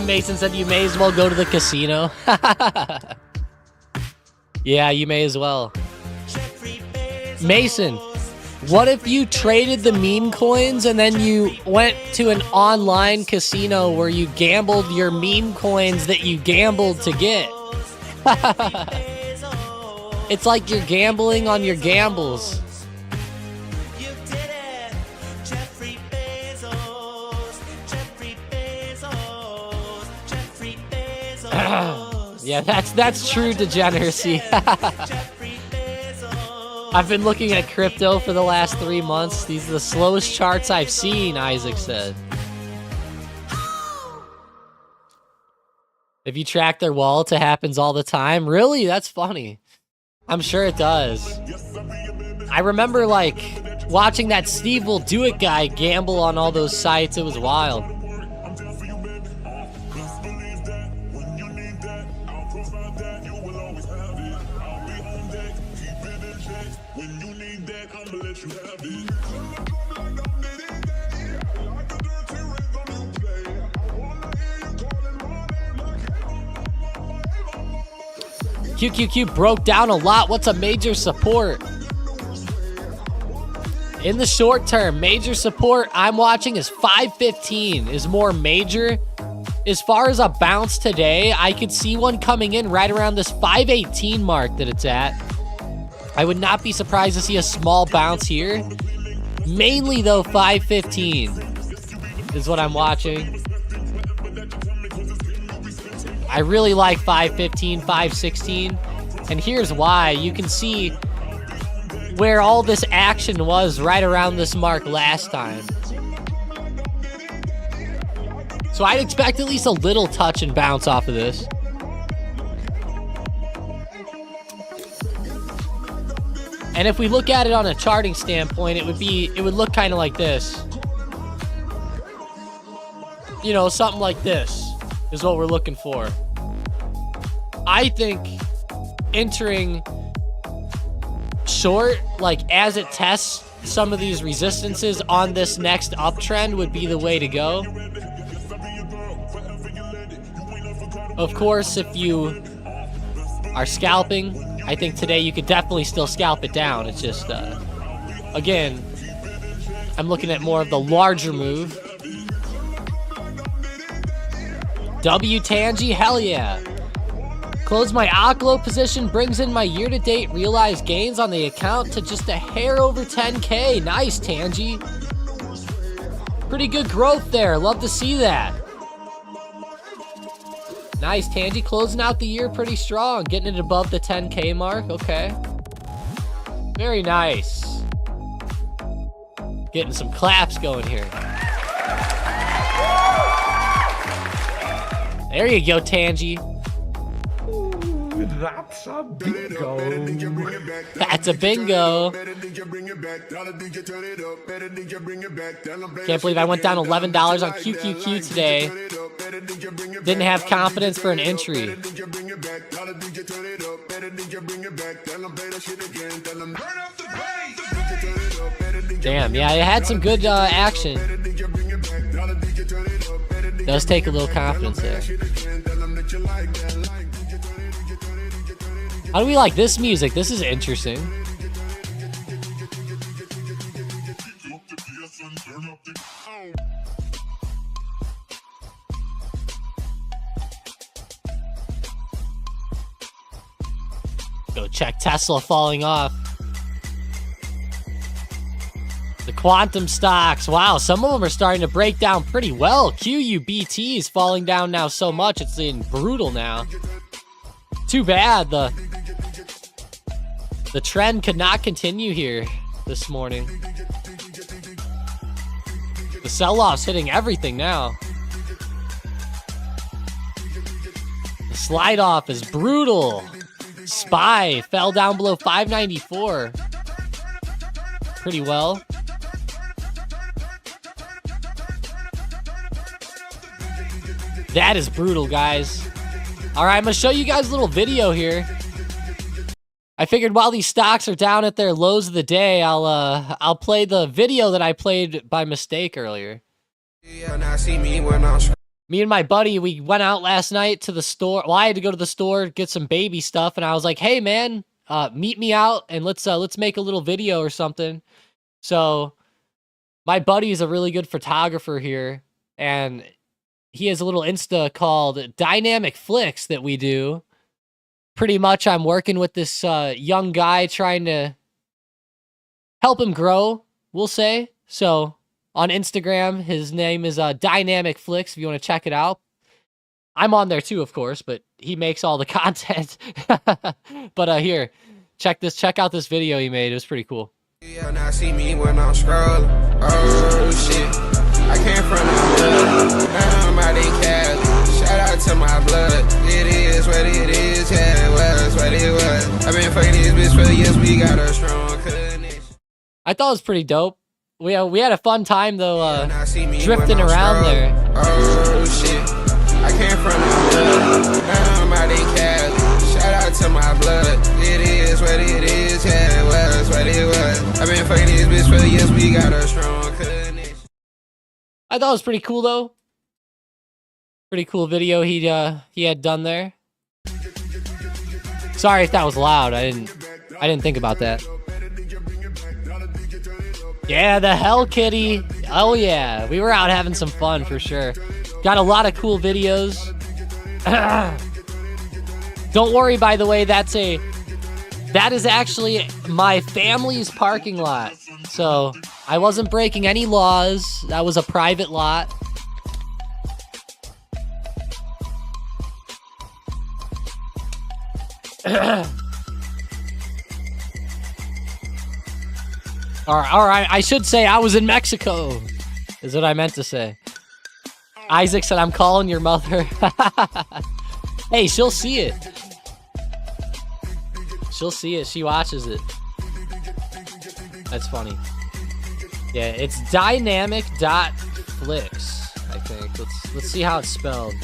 S2: Mason said you may as well go to the casino. Yeah, you may as well. Mason, What if you traded the meme coins and then you went to an online casino where you gambled your meme coins that you gambled to get? It's like you're gambling on your gambles. Yeah, that's true degeneracy. I've been looking at crypto for the last 3 months. These are the slowest charts I've seen, Isaac said. If you track their wallet, it happens all the time. Really? That's funny. I'm sure it does. I remember, like, watching that Steve Will Do It guy gamble on all those sites. It was wild. QQQ broke down a lot. What's a major support? In the short term, major support I'm watching is 515 is more major. As far as a bounce today, I could see one coming in right around this 518 mark that it's at. I would not be surprised to see a small bounce here. Mainly, though, 515 is what I'm watching. I really like 515, 516, and here's why. You can see where all this action was right around this mark last time. So I'd expect at least a little touch and bounce off of this. And if we look at it on a charting standpoint, it would look kind of like this. You know, something like this is what we're looking for. I think entering short, like as it tests some of these resistances on this next uptrend would be the way to go. Of course, if you are scalping, I think today you could definitely still scalp it down. It's just, again, I'm looking at more of the larger move. W Tangy, hell yeah. Close my Oklo position, brings in my year-to-date realized gains on the account to just a hair over 10K. Nice, Tangy. Pretty good growth there. Love to see that. Nice, Tangy. Closing out the year pretty strong. Getting it above the 10K mark. Okay. Very nice. Getting some claps going here. There you go, Tangy.
S6: That's a bingo.
S2: That's a bingo. Can't believe I went down $11 on QQQ today. Didn't have confidence for an entry. Damn, yeah, it had some good action. Does take a little confidence there. How do we like this music? This is interesting. Go check Tesla falling off. The quantum stocks. Wow, some of them are starting to break down pretty well. QUBT is falling down now so much. It's getting brutal now. Too bad. The trend could not continue here this morning. The sell-off's hitting everything now. The slide-off is brutal. SPY fell down below 594. Pretty well. That is brutal, guys. All right, I'm going to show you guys a little video here. I figured while these stocks are down at their lows of the day, I'll play the video that I played by mistake earlier. Me and my buddy, we went out last night to the store. Well, I had to go to the store, get some baby stuff, and I was like, "Hey, man, meet me out and let's make a little video or something." So my buddy is a really good photographer here, and he has a little Insta called Dynamic Flicks that we do. Pretty much I'm working with this young guy trying to help him grow, we'll say. So on Instagram, his name is Dynamic Flicks if you want to check it out. I'm on there too, of course, but he makes all the content. But here, check out this video he made. It was pretty cool.
S6: Yeah, now see me when I'm scrolling. Oh shit, I came from the blood. Now I'm out in Cali. Shout out to my blood. It is what it is. Yeah, it was what it was. I've been fucking this bitch for years. We got a strong connection.
S2: I thought it was pretty dope. We had a fun time though,
S6: Now see me
S2: drifting
S6: when I'm
S2: around there.
S6: scrolling. Oh shit, I came from the blood. Now I'm out in Cali. Shout out to my blood. It is what it is. Yeah, it was what it was. I've been fucking this bitch for years. We got a strong connection.
S2: I thought it was pretty cool though. Pretty cool video he had done there. Sorry if that was loud. I didn't think about that. Yeah, the Hell Kitty. Oh yeah, we were out having some fun for sure. Got a lot of cool videos. Don't worry, by the way, that is actually my family's parking lot. So I wasn't breaking any laws. That was a private lot. All right, I should say I was in Mexico, is what I meant to say. Isaac said, I'm calling your mother. Hey, she'll see it. She'll see it. She watches it. That's funny. Yeah, it's dynamic.flicks, I think. Let's see how it's spelled.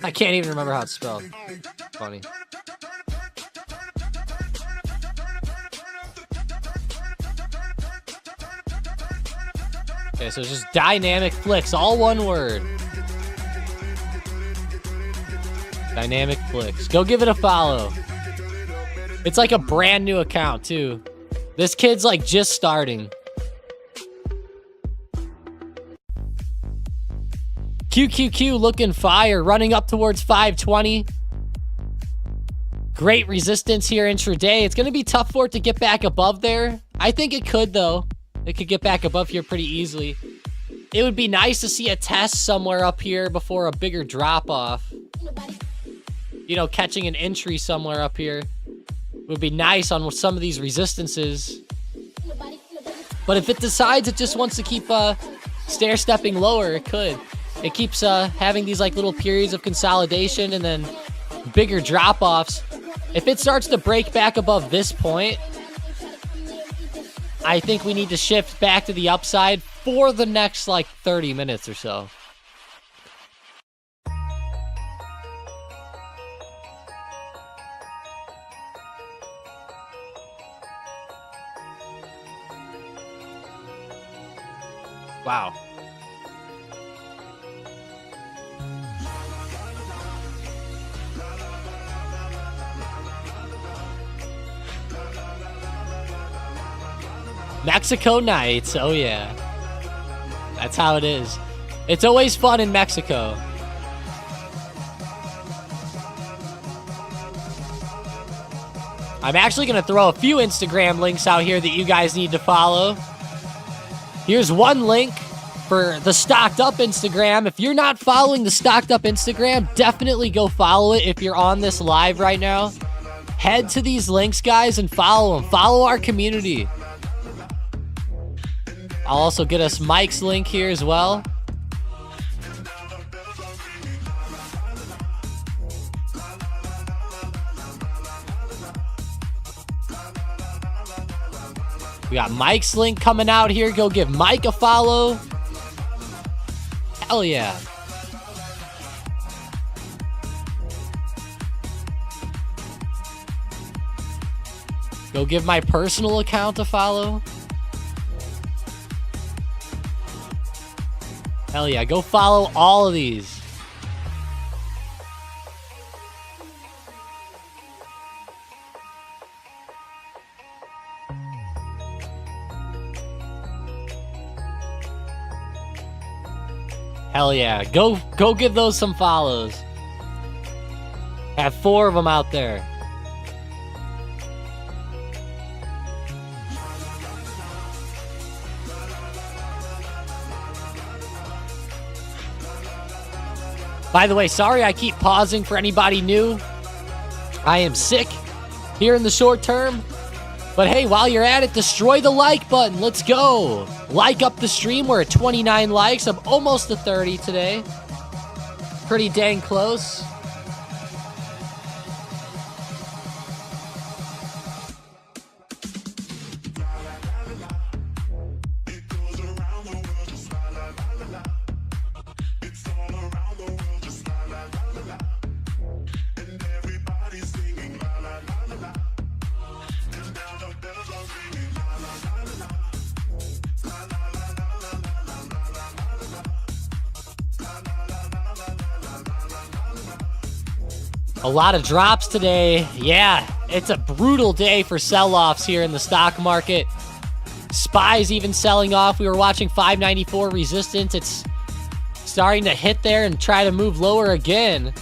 S2: I can't even remember how it's spelled. Funny. Okay, so it's just Dynamic Flicks, all one word. Dynamic Flicks. Go give it a follow. It's like a brand new account, too. This kid's like just starting. QQQ looking fire, running up towards 520. Great resistance here intraday. It's going to be tough for it to get back above there. I think it could, though. It could get back above here pretty easily. It would be nice to see a test somewhere up here before a bigger drop-off. You know, catching an entry somewhere up here would be nice on some of these resistances. But if it decides it just wants to keep stair-stepping lower, it could. It keeps having these like little periods of consolidation and then bigger drop-offs. If it starts to break back above this point, I think we need to shift back to the upside for the next like 30 minutes or so. Wow. Mexico nights, oh yeah. That's how it is. It's always fun in Mexico. I'm actually going to throw a few Instagram links out here that you guys need to follow. Here's one link for the Stocked Up Instagram. If you're not following the Stocked Up Instagram, definitely go follow it if you're on this live right now. Head to these links, guys, and follow them. Follow our community. I'll also get us Mike's link here as well. We got Mike's link coming out here. Go give Mike a follow. Hell yeah. Go give my personal account a follow. Hell yeah, go follow all of these. Hell yeah. Go give those some follows. Have 4 of them out there. By the way, sorry I keep pausing for anybody new. I am sick here in the short term. But hey, while you're at it, destroy the like button. Let's go. Like up the stream. We're at 29 likes. I'm almost to 30 today. Pretty dang close. A lot of drops today. Yeah, it's a brutal day for sell-offs here in the stock market. SPY's even selling off. We were watching 594 resistance. It's starting to hit there and try to move lower again.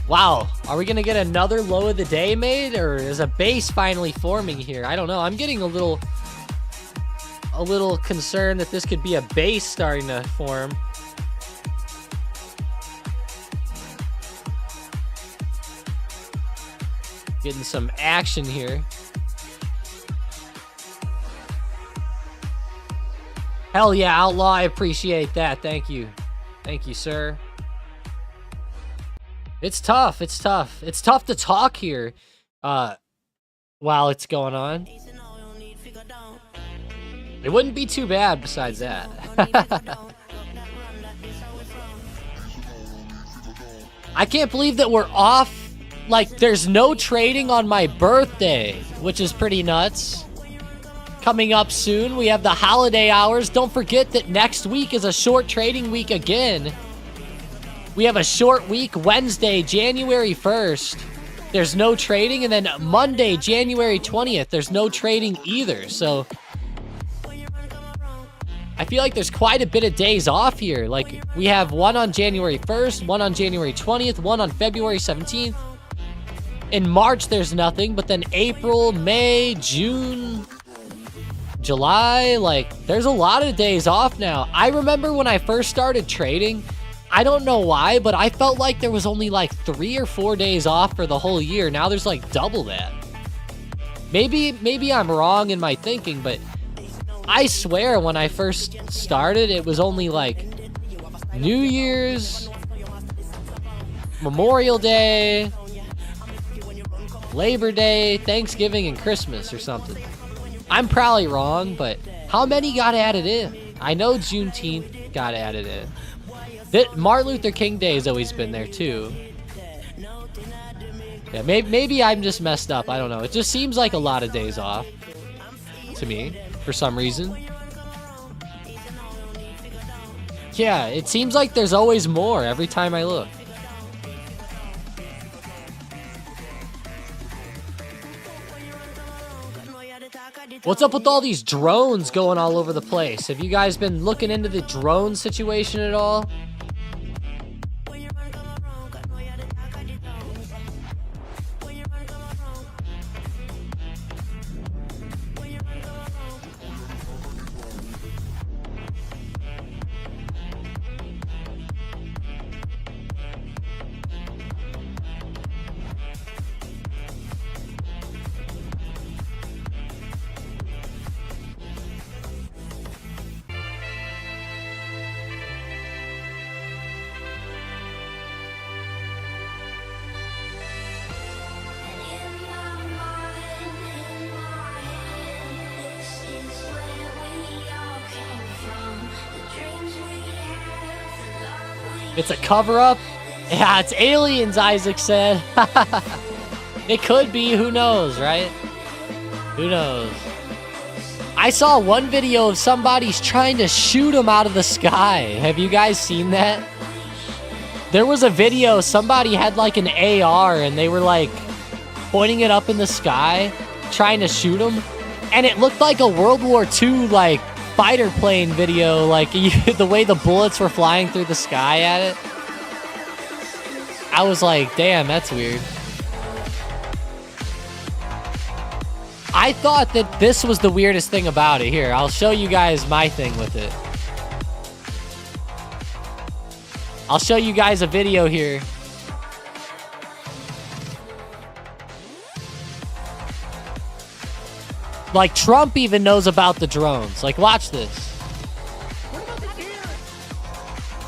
S2: Wow, are we going to get another low of the day made, or is a base finally forming here? I don't know. I'm getting a little concerned that this could be a base starting to form. Getting some action here. Hell yeah, Outlaw. I appreciate that. Thank you. Thank you, sir. It's tough. It's tough. It's tough to talk here while it's going on. It wouldn't be too bad besides that. I can't believe that we're off. Like, there's no trading on my birthday, which is pretty nuts. Coming up soon, we have the holiday hours. Don't forget that next week is a short trading week again. We have a short week, Wednesday, January 1st. There's no trading, and then Monday, January 20th, there's no trading either. So I feel like there's quite a bit of days off here. Like, we have one on January 1st, one on January 20th, one on February 17th. In March, there's nothing, but then April, May, June, July, like, there's a lot of days off now. I remember when I first started trading, I don't know why, but I felt like there was only like 3 or 4 days off for the whole year. Now there's like double that. Maybe I'm wrong in my thinking, but I swear when I first started, it was only like New Year's, Memorial Day, Labor Day, Thanksgiving, and Christmas or something. I'm probably wrong, but how many got added in? I know Juneteenth got added in. Martin Luther King Day has always been there too. Yeah, maybe I'm just messed up. I don't know. It just seems like a lot of days off to me for some reason. Yeah, it seems like there's always more every time I look. What's up with all these drones going all over the place? Have you guys been looking into the drone situation at all? It's a cover-up? Yeah, it's aliens, Isaac said. It could be, who knows, right? Who knows? I saw one video of somebody's trying to shoot him out of the sky. Have you guys seen that? There was a video, somebody had like an AR and they were like pointing it up in the sky, trying to shoot him. And it looked like a World War II like spider plane video, like the way the bullets were flying through the sky at it. I was like, damn, that's weird. I thought that this was the weirdest thing about it. Here, I'll show you guys my thing with it. I'll show you guys a video here. Like, Trump even knows about the drones. Like, watch this.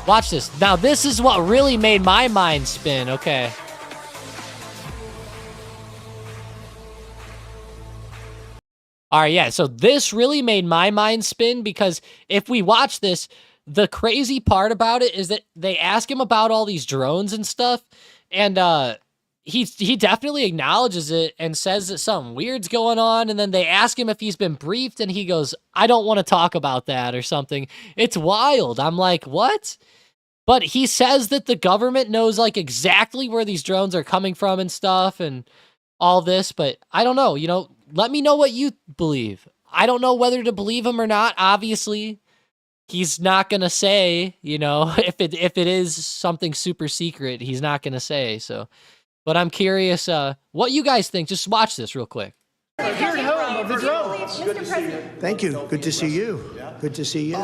S2: Watch this. Now, this is what really made my mind spin, okay? All right, yeah, so this really made my mind spin because if we watch this, the crazy part about it is that they ask him about all these drones and stuff, and he definitely acknowledges it and says that something weird's going on, and then they ask him if he's been briefed, and he goes, I don't want to talk about that or something. It's wild. I'm like, what? But he says that the government knows like exactly where these drones are coming from and stuff and all this, but I don't know, you know, let me know what you believe. I don't know whether to believe him or not. Obviously, he's not going to say, you know, if it is something super secret, he's not going to say, so. But I'm curious what you guys think. Just watch this real quick.
S7: Thank you. Good to see you. Good to see you.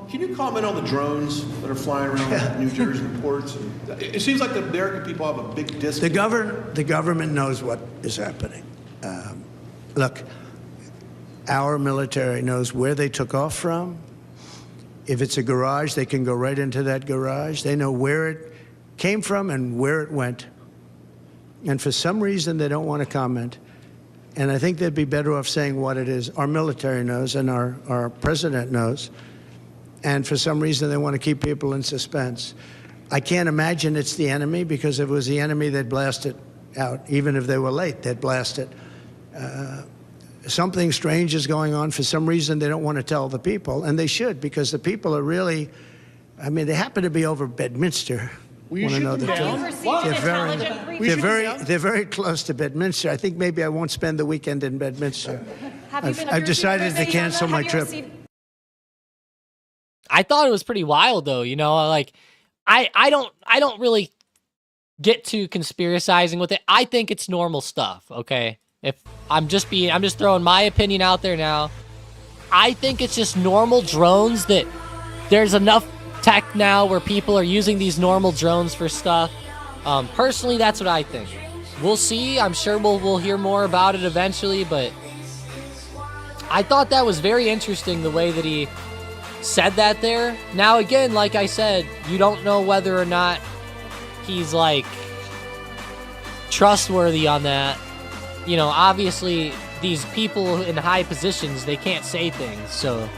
S8: Can you comment on the drones that are flying around New Jersey ports? It seems like the American people have a big disconnect.
S7: The government knows what is happening. Look, our military knows where they took off from. If it's a garage, they can go right into that garage. They know where it came from and where it went. And for some reason, they don't want to comment. And I think they'd be better off saying what it is. Our military knows and our president knows. And for some reason, they want to keep people in suspense. I can't imagine it's the enemy, because if it was the enemy, they'd blast it out. Even if they were late, they'd blast it. Something strange is going on. For some reason, they don't want to tell the people. And they should, because the people are really, I mean, they happen to be over Bedminster.
S8: You should know
S7: they're very close to Bedminster. I think maybe I won't spend the weekend in Bedminster. I've decided to cancel my trip.
S2: I thought it was pretty wild, though. You know, like I don't really get too conspiracizing with it. I think it's normal stuff. Okay, if I'm just throwing my opinion out there now. I think it's just normal drones that there's enough tech now where people are using these normal drones for stuff. Personally, that's what I think. We'll see. I'm sure we'll hear more about it eventually, but I thought that was very interesting the way that he said that there. Now, again, like I said, you don't know whether or not he's like trustworthy on that. You know, obviously these people in high positions, they can't say things, so.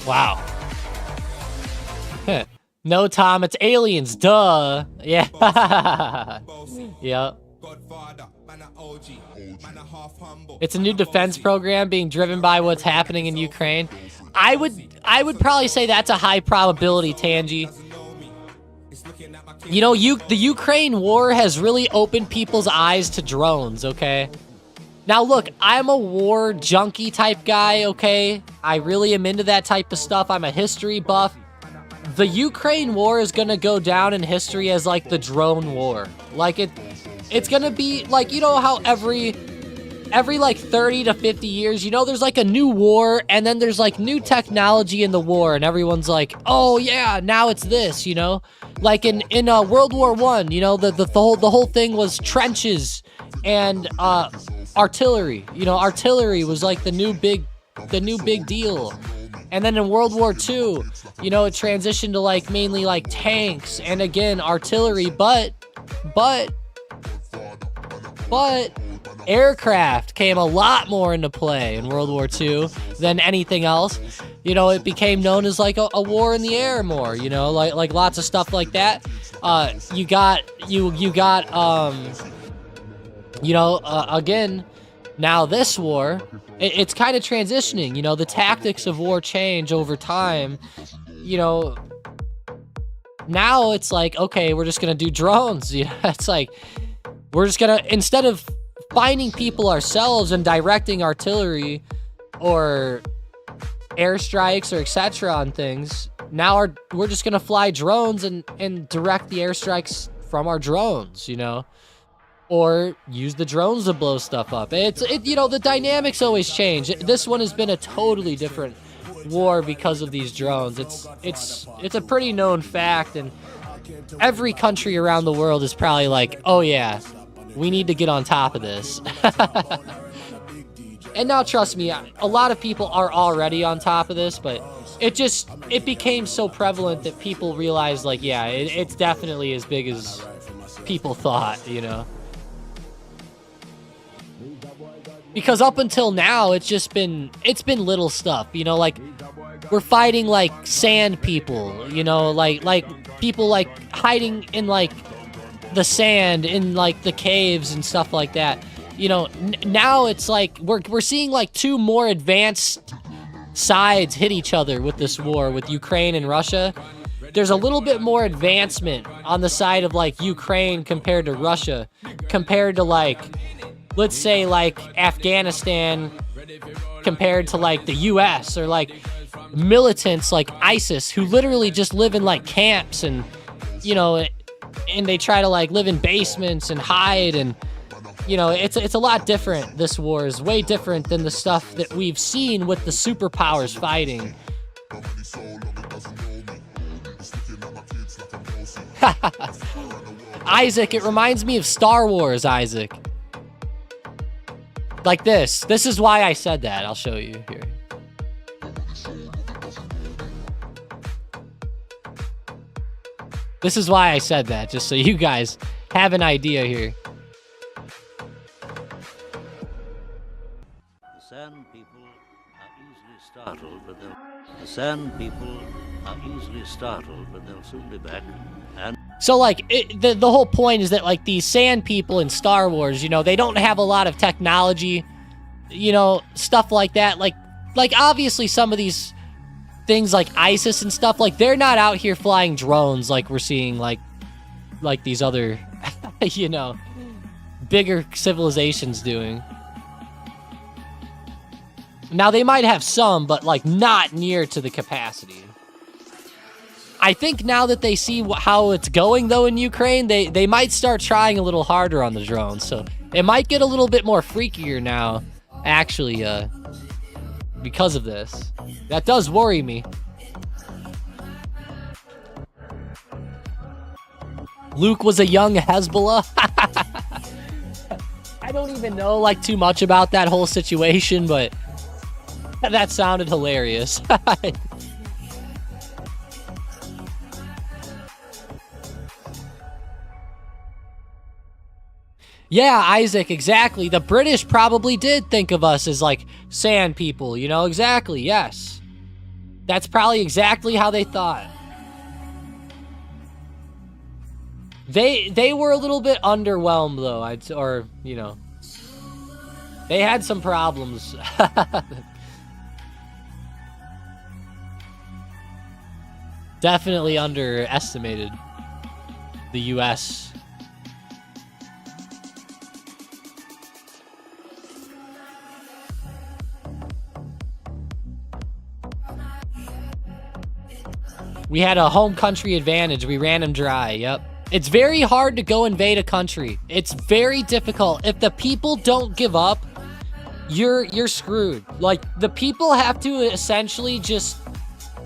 S2: Wow. No, Tom, it's aliens, duh. Yeah. Yep. It's a new defense program being driven by what's happening in Ukraine. I would probably say that's a high probability, Tangi. You know, the Ukraine war has really opened people's eyes to drones, okay? Now, look, I'm a war junkie type guy, okay? I really am into that type of stuff. I'm a history buff. The Ukraine war is gonna go down in history as, like, the drone war. Like, it's gonna be, like, you know how every like, 30 to 50 years, you know, there's, like, a new war, and then there's, like, new technology in the war, and everyone's like, oh, yeah, now it's this, you know? Like, in World War I, you know, the whole thing was trenches and, artillery. You know, artillery was like the new big deal. And then in World War II, you know, it transitioned to like mainly like tanks and again artillery, but aircraft came a lot more into play in World War II than anything else. You know, it became known as like a war in the air more, you know, like lots of stuff like that. Again, now this war, it's kind of transitioning, you know, the tactics of war change over time, you know. Now it's like, okay, we're just going to do drones, you know, it's like, we're just going to, instead of finding people ourselves and directing artillery or airstrikes or etc. on things, now we're just going to fly drones and direct the airstrikes from our drones, you know, or use the drones to blow stuff up. You know, the dynamics always change. This one has been a totally different war because of these drones. It's a pretty known fact, and every country around the world is probably like, oh yeah, we need to get on top of this. And now trust me, a lot of people are already on top of this, but it became so prevalent that people realized, like, yeah, it's definitely as big as people thought, you know. Because up until now, it's been little stuff, you know, like we're fighting like sand people, you know, like people like hiding in like the sand in like the caves and stuff like that. You know, now it's like we're seeing like two more advanced sides hit each other with this war with Ukraine and Russia. There's a little bit more advancement on the side of like Ukraine compared to Russia, compared to like, let's say like Afghanistan compared to like the US, or like militants like ISIS who literally just live in like camps and, you know, and they try to like live in basements and hide, and you know, it's a lot different. This war is way different than the stuff that we've seen with the superpowers fighting. Isaac, it reminds me of Star Wars, Isaac. Like this. This is why I said that. I'll show you here. This is why I said that, just so you guys have an idea here.
S9: The Sand people are easily startled, but they'll soon be back. And
S2: so, like, the whole point is that, like, these sand people in Star Wars, you know, they don't have a lot of technology, you know, stuff like that. Like obviously some of these things like ISIS and stuff, like, they're not out here flying drones like we're seeing, like these other, you know, bigger civilizations doing. Now, they might have some, but, like, not near to the capacity. I think now that they see how it's going, though, in Ukraine, they might start trying a little harder on the drones. So it might get a little bit more freakier now, actually, because of this. That does worry me. Luke was a young Hezbollah. I don't even know, like, too much about that whole situation, but that sounded hilarious. Yeah, Isaac, exactly. The British probably did think of us as, like, sand people, you know? Exactly, yes. That's probably exactly how they thought. They were a little bit underwhelmed, though, or, you know. They had some problems. Definitely underestimated the U.S. We had a home country advantage. We ran them dry. Yep. It's very hard to go invade a country. It's very difficult. If the people don't give up, you're screwed. Like, the people have to essentially just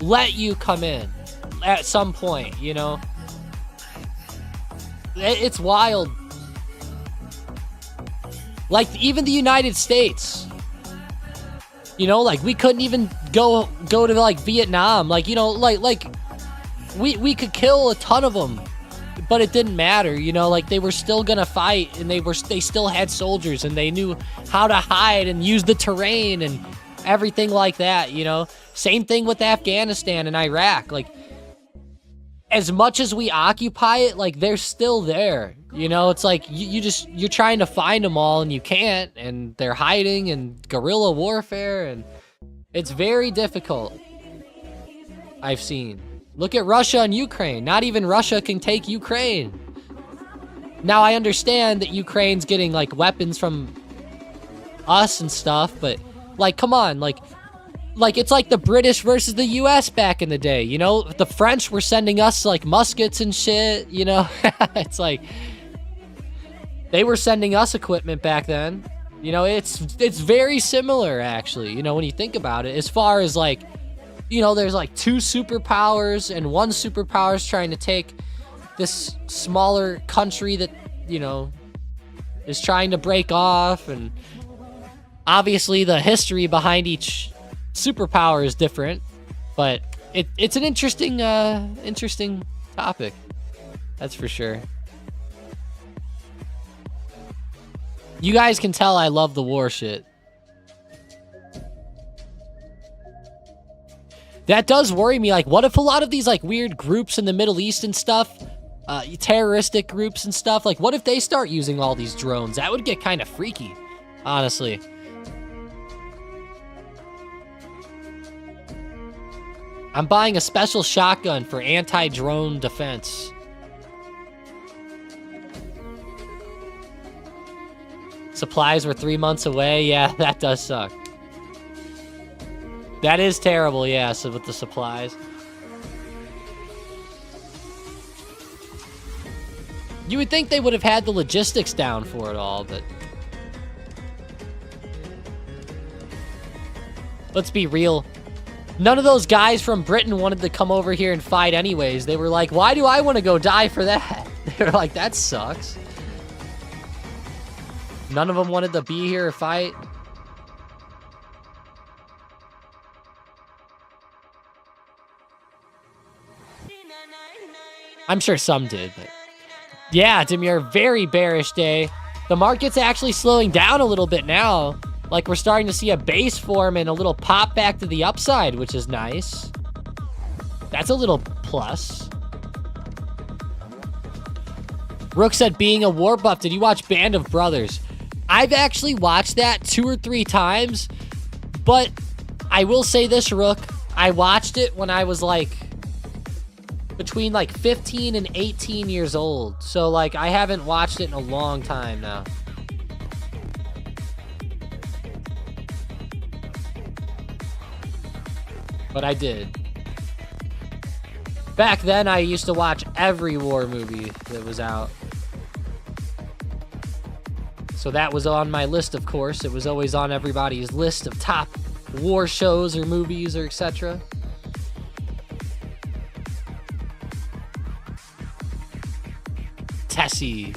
S2: let you come in at some point, you know? It's wild. Like, even the United States. You know, like we couldn't even go to like Vietnam. Like, you know, like we could kill a ton of them, but it didn't matter. You know, like they were still gonna fight, and they still had soldiers, and they knew how to hide and use the terrain and everything like that. You know, same thing with Afghanistan and Iraq. Like, as much as we occupy it, like they're still there. You know, it's like you're trying to find them all and you can't, and they're hiding and guerrilla warfare, and it's very difficult. I've seen. Look at Russia and Ukraine. Not even Russia can take Ukraine. Now I understand that Ukraine's getting like weapons from us and stuff, but like, come on, like it's like the British versus the US back in the day, you know? The French were sending us like muskets and shit, you know? It's like they were sending us equipment back then. You know, it's very similar actually, you know, when you think about it, as far as like, you know, there's like two superpowers, and one superpower's trying to take this smaller country that, you know, is trying to break off, and obviously the history behind each superpower is different, but it's an interesting topic. That's for sure. You guys can tell I love the war shit. That does worry me. Like, what if a lot of these like weird groups in the Middle East and stuff, terroristic groups and stuff, like what if they start using all these drones? That would get kind of freaky, honestly. I'm buying a special shotgun for anti-drone defense. Supplies were 3 months away. Yeah, that does suck. That is terrible, yeah, so with the supplies. You would think they would have had the logistics down for it all, but... let's be real. None of those guys from Britain wanted to come over here and fight anyways. They were like, why do I want to go die for that? They were like, that sucks. None of them wanted to be here or fight. I'm sure some did, but... yeah, Demir, very bearish day. The market's actually slowing down a little bit now. Like, we're starting to see a base form and a little pop back to the upside, which is nice. That's a little plus. Rook said, being a war buff, did you watch Band of Brothers? I've actually watched that 2 or 3 times, but I will say this, Rook. I watched it when I was, like, between, like, 15 and 18 years old. So, like, I haven't watched it in a long time now. But I did. Back then, I used to watch every war movie that was out. So that was on my list, of course. It was always on everybody's list of top war shows or movies or etc. Tessie.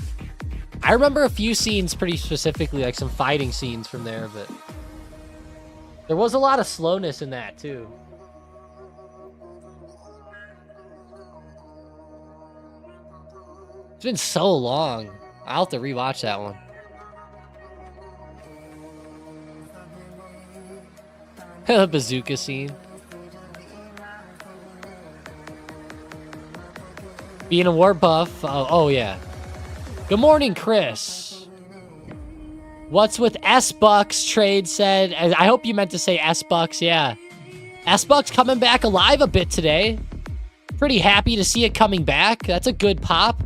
S2: I remember a few scenes pretty specifically, like some fighting scenes from there, but there was a lot of slowness in that, too. It's been so long. I'll have to rewatch that one. The bazooka scene. Being a war buff. Oh, yeah. Good morning, Chris. What's with S-Bucks? Trade said. I hope you meant to say S-Bucks, yeah. S-Bucks coming back alive a bit today. Pretty happy to see it coming back. That's a good pop.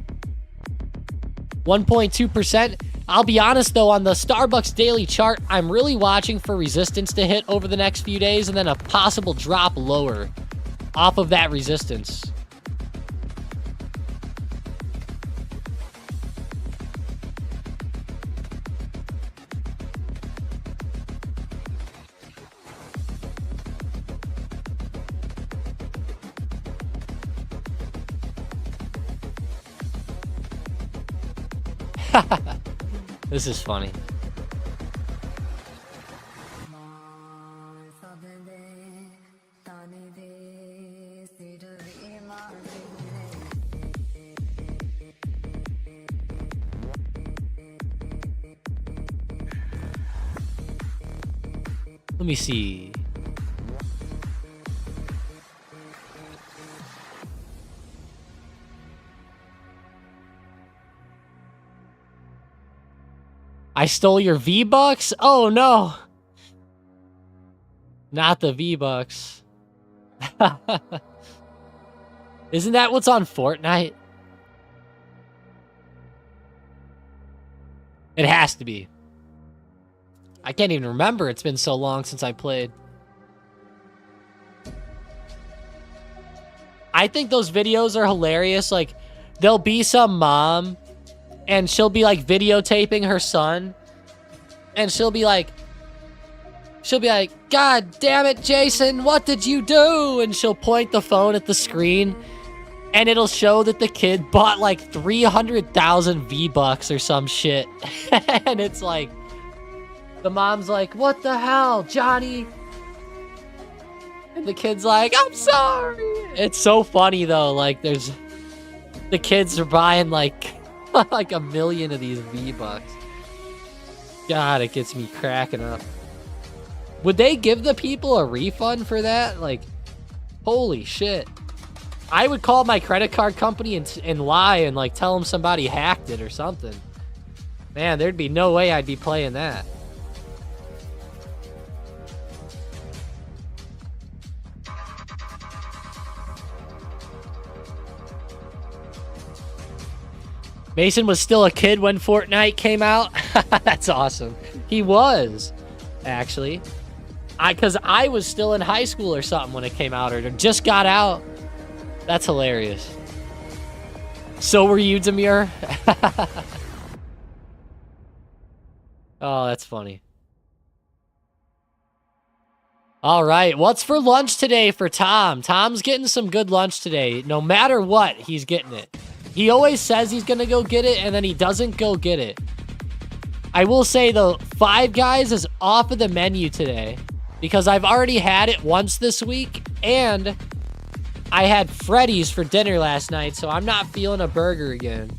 S2: 1.2%. I'll be honest, though, on the Starbucks daily chart, I'm really watching for resistance to hit over the next few days and then a possible drop lower off of that resistance. This is funny. Let me see. I stole your V-Bucks? Oh, no. Not the V-Bucks. Isn't that what's on Fortnite? It has to be. I can't even remember. It's been so long since I played. I think those videos are hilarious. Like, there'll be some mom, and she'll be, like, videotaping her son. And she'll be like, God damn it, Jason, what did you do? And she'll point the phone at the screen, and it'll show that the kid bought, like, 300,000 V-Bucks or some shit. And it's like, the mom's like, what the hell, Johnny? And the kid's like, I'm sorry. It's so funny, though. Like, the kids are buying, like, like 1 million of these V-Bucks. God, it gets me cracking up. Would they give the people a refund for that? Like, holy shit. I would call my credit card company and lie and, like, tell them somebody hacked it or something. Man, there'd be no way I'd be playing that. Mason was still a kid when Fortnite came out. That's awesome. He was, actually. Because I was still in high school or something when it came out, or just got out. That's hilarious. So were you, Demir? Oh, that's funny. All right, what's for lunch today for Tom? Tom's getting some good lunch today. No matter what, he's getting it. He always says he's going to go get it, and then he doesn't go get it. I will say, though, Five Guys is off of the menu today because I've already had it once this week, and I had Freddy's for dinner last night, so I'm not feeling a burger again.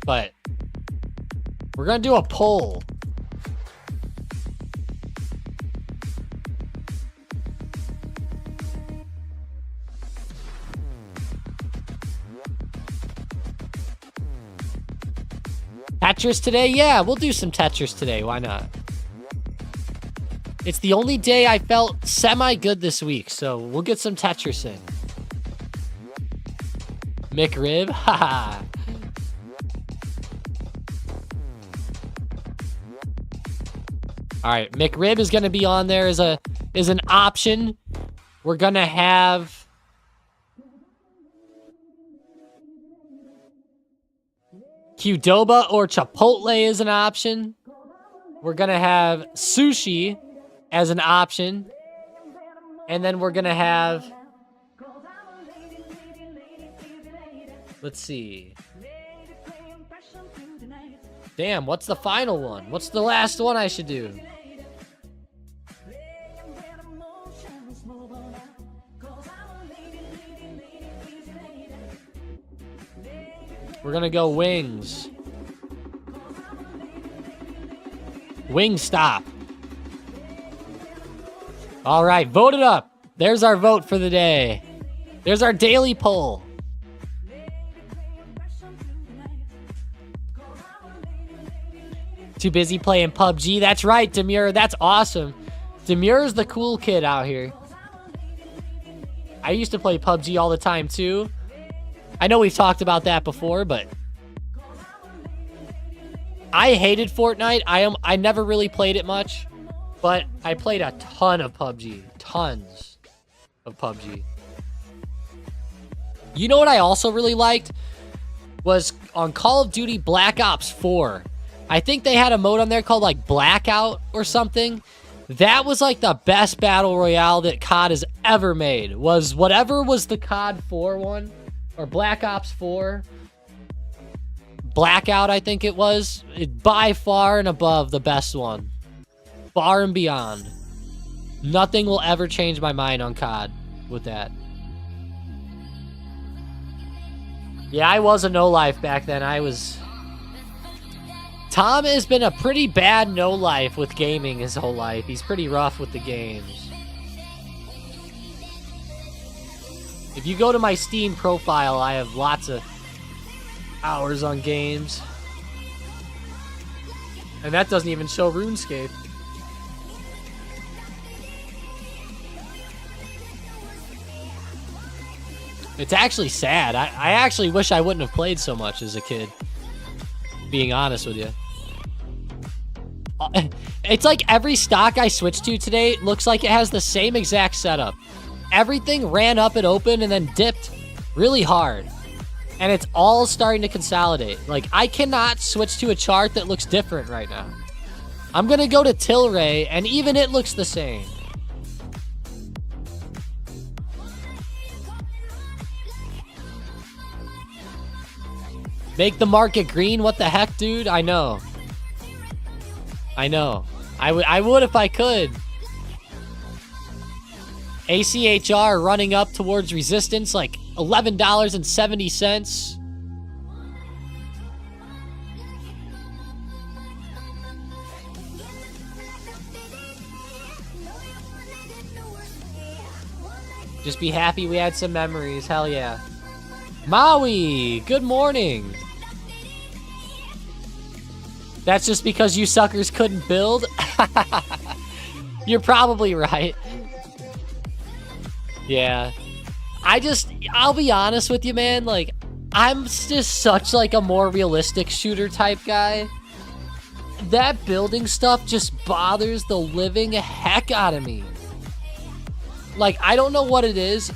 S2: But we're going to do a poll. Tetris today? Yeah, we'll do some Tetris today. Why not? It's the only day I felt semi-good this week, so we'll get some Tetris in. McRib? Haha. Alright, McRib is going to be on there as an option. We're going to have... Qdoba or Chipotle is an option. We're going to have sushi as an option. And then we're going to have... Let's see. Damn, what's the final one? What's the last one I should do? We're gonna go wings. Wingstop. All right, vote it up. There's our vote for the day. There's our daily poll. Too busy playing PUBG. That's right, Demir. That's awesome. Demir's the cool kid out here. I used to play PUBG all the time too. I know we've talked about that before, but I hated Fortnite. I never really played it much, but I played a ton of PUBG. Tons of PUBG. You know what I also really liked? Was on Call of Duty Black Ops 4. I think they had a mode on there called like Blackout or something. That was like the best battle royale that COD has ever made. Was whatever was the COD 4 one. Or Black Ops 4. Blackout, I think it was. By far and above the best one. Far and beyond. Nothing will ever change my mind on COD with that. Yeah, I was a no-life back then. I was Tom has been a pretty bad no-life with gaming his whole life. He's pretty rough with the games. If you go to my Steam profile, I have lots of hours on games. And that doesn't even show RuneScape. It's actually sad. I actually wish I wouldn't have played so much as a kid. Being honest with you. It's like every stock I switched to today looks like it has the same exact setup. Everything ran up and open and then dipped really hard. And it's all starting to consolidate. Like, I cannot switch to a chart that looks different right now. I'm going to go to Tilray, and even it looks the same. Make the market green? What the heck, dude? I know. I know. I would if I could. ACHR running up towards resistance, like $11.70. Just be happy we had some memories. Hell yeah. Maui, good morning. That's just because you suckers couldn't build? You're probably right. Yeah. I'll be honest with you, man. Like, I'm just such like a more realistic shooter type guy. That building stuff just bothers the living heck out of me. Like, I don't know what it is.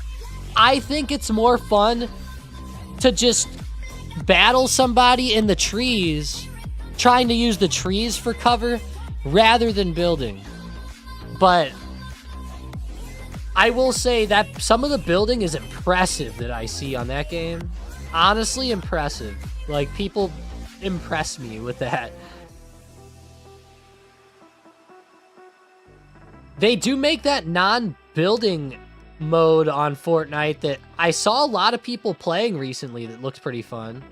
S2: I think it's more fun to just battle somebody in the trees, trying to use the trees for cover rather than building. But I will say that some of the building is impressive that I see on that game. Honestly, impressive. Like, people impress me with that. They do make that non-building mode on Fortnite that I saw a lot of people playing recently that looks pretty fun.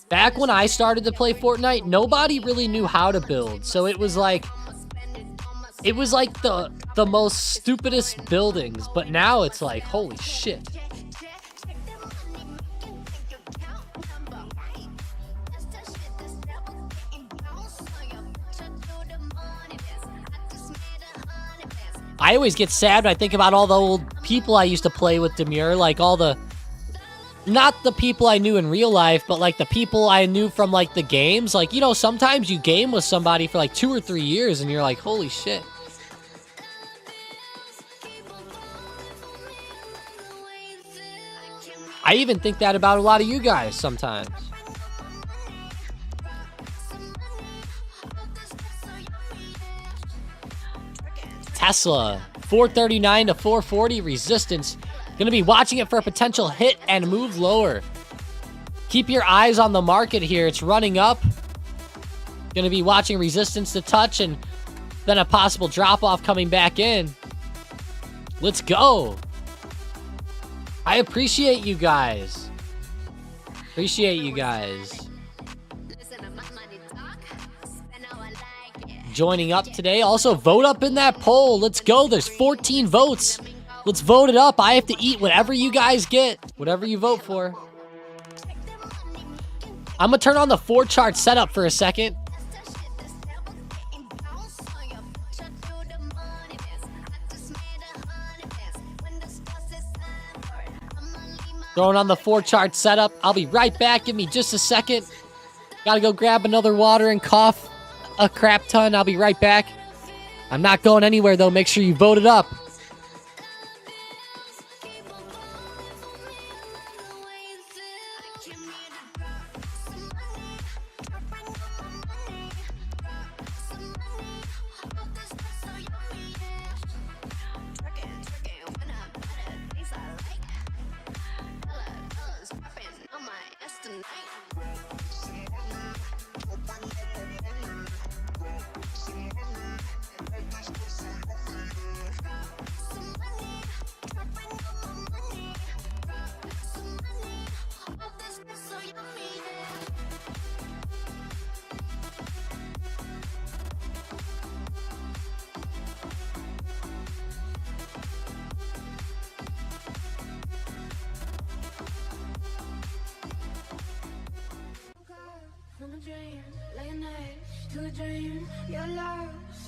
S2: Back when I started to play Fortnite, nobody really knew how to build. So it was like the most stupidest buildings, but now it's like, holy shit. I always get sad when I think about all the old people I used to play with, Demure, like all the, not the people I knew in real life, but like the people I knew from like the games. Like, you know, sometimes you game with somebody for like 2 or 3 years and you're like, holy shit. I even think that about a lot of you guys sometimes. Tesla, 439 to 440 resistance. Going to be watching it for a potential hit and move lower. Keep your eyes on the market here. It's running up. Going to be watching resistance to touch and then a possible drop-off coming back in. Let's go. I appreciate you guys. Appreciate you guys. Joining up today. Also, vote up in that poll. Let's go. There's 14 votes. Let's vote it up. I have to eat whatever you guys get. Whatever you vote for. I'm going to turn on the 4-chart setup for a second. Throwing on the 4-chart setup. I'll be right back. Give me just a second. Gotta go grab another water and cough a crap ton. I'll be right back. I'm not going anywhere, though. Make sure you vote it up.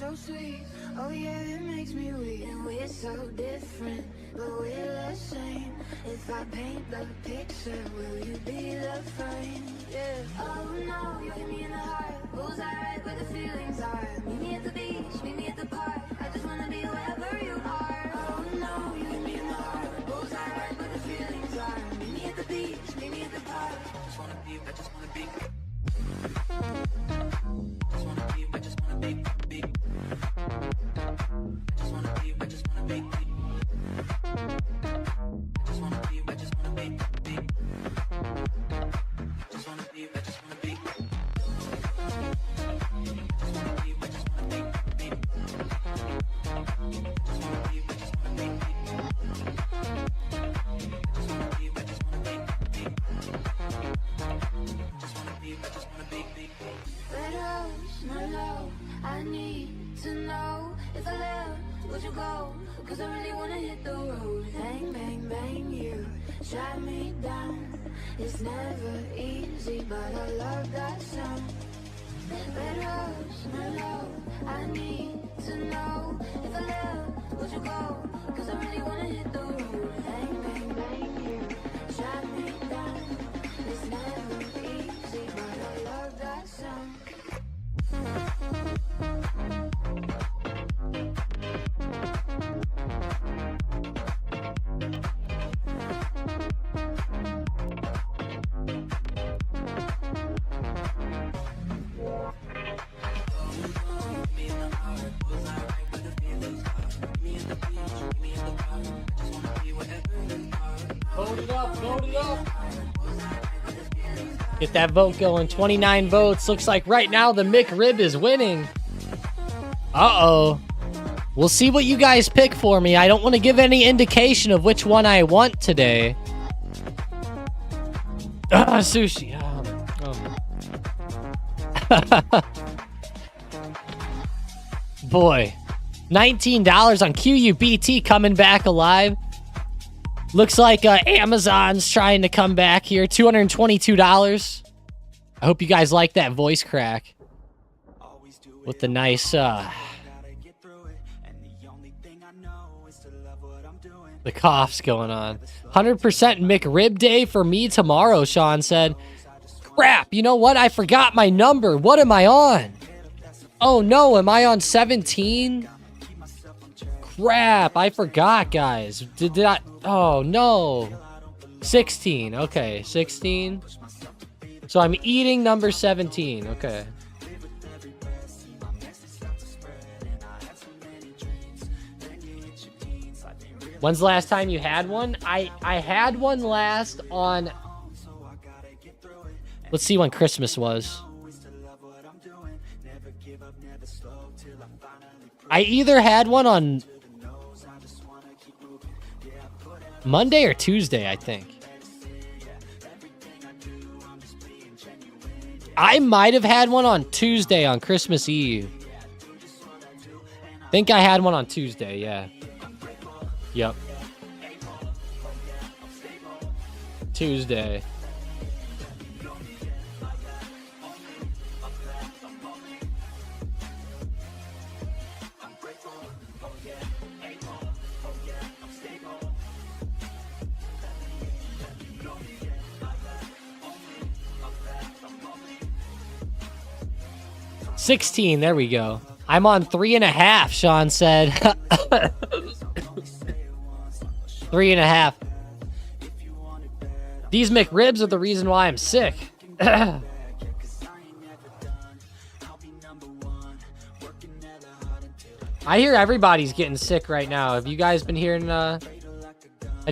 S3: so sweet. Oh yeah, it makes me weak. And we're so different, but we're the same. If I paint the picture, will you be the frame? Yeah. Oh no, you hit me in the heart. Bullseye right where the feelings are. Meet me at the beach, meet me at the park. I just wanna be wherever you are. Oh no, you hit me in the heart. Bullseye right where the feelings are. Meet me at the beach, meet me at the park. I just wanna be. I just wanna be. I just wanna be. I need to know if I left, would you go? Cause I really wanna hit the road. Bang, bang, bang, you shut me down. It's never easy, but I love that sound. Red rose, my love, I need to know if I left, would you go? Cause I really wanna hit the road. Bang, bang, bang, you shut me down. It's never easy, but I love that sound.
S2: Vote it up, vote it up. Get that vote going. 29 votes. Looks like right now the McRib is winning. Uh-oh. We'll see what you guys pick for me. I don't want to give any indication of which one I want today. Sushi. Boy. $19 on QUBT coming back alive. Looks like Amazon's trying to come back here. $222. I hope you guys like that voice crack. With the nice, the coughs going on. 100% McRib day for me tomorrow, Sean said. Crap, you know what? I forgot my number. What am I on? Oh no, am I on 17? Crap, I forgot, guys. Did I? Oh no. 16. Okay, 16. So I'm eating number 17. Okay. When's the last time you had one? I had one last on... Let's see when Christmas was. I either had one on Monday or Tuesday, I think. I might have had one on Tuesday on Christmas Eve. Think I had one on Tuesday, yeah. Yep. Tuesday. $16, there we go. I'm on 3.5, Sean said. 3.5. These McRibs are the reason why I'm sick. I hear everybody's getting sick right now. Have you guys been hearing, have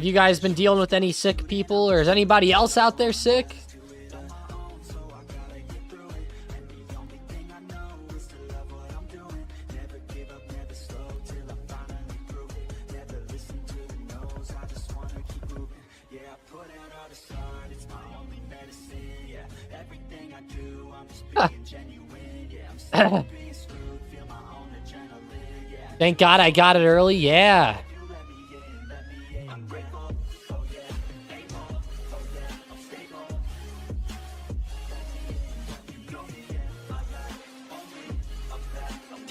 S2: you guys been dealing with any sick people, or is anybody else out there sick? Thank God I got it early. Yeah.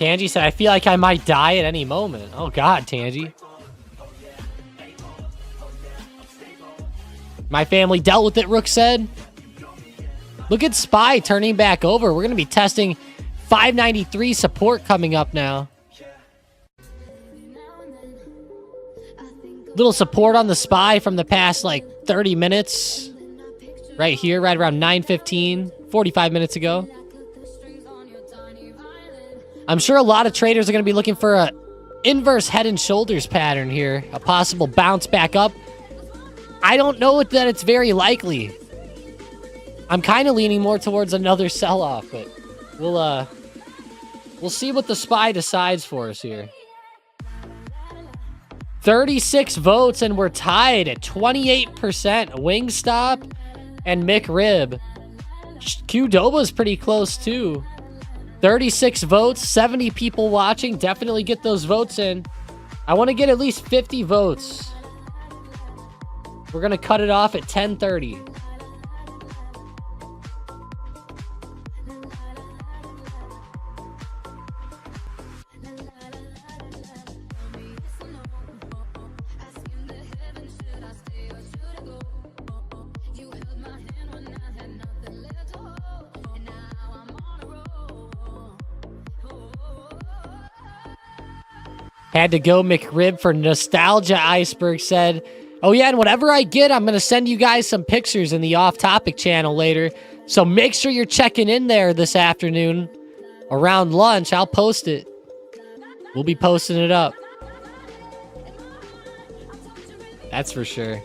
S2: Tangy said, I feel like I might die at any moment. Oh, God, Tangy. My family dealt with it, Rook said. Look at SPY turning back over. We're going to be testing 593 support coming up now. Little support on the SPY from the past, like, 30 minutes. Right here, right around 9:15, 45 minutes ago. I'm sure a lot of traders are going to be looking for a inverse head and shoulders pattern here. A possible bounce back up. I don't know that it's very likely. I'm kind of leaning more towards another sell-off, but we'll see what the SPY decides for us here. 36 votes, and we're tied at 28%. Wingstop and McRib. Qdoba's pretty close, too. 36 votes, 70 people watching. Definitely get those votes in. I want to get at least 50 votes. We're going to cut it off at 10:30. Had to go McRib for nostalgia, Iceberg said. Oh yeah, and whatever I get, I'm going to send you guys some pictures in the off-topic channel later. So make sure you're checking in there this afternoon. Around lunch, I'll post it. We'll be posting it up. That's for sure.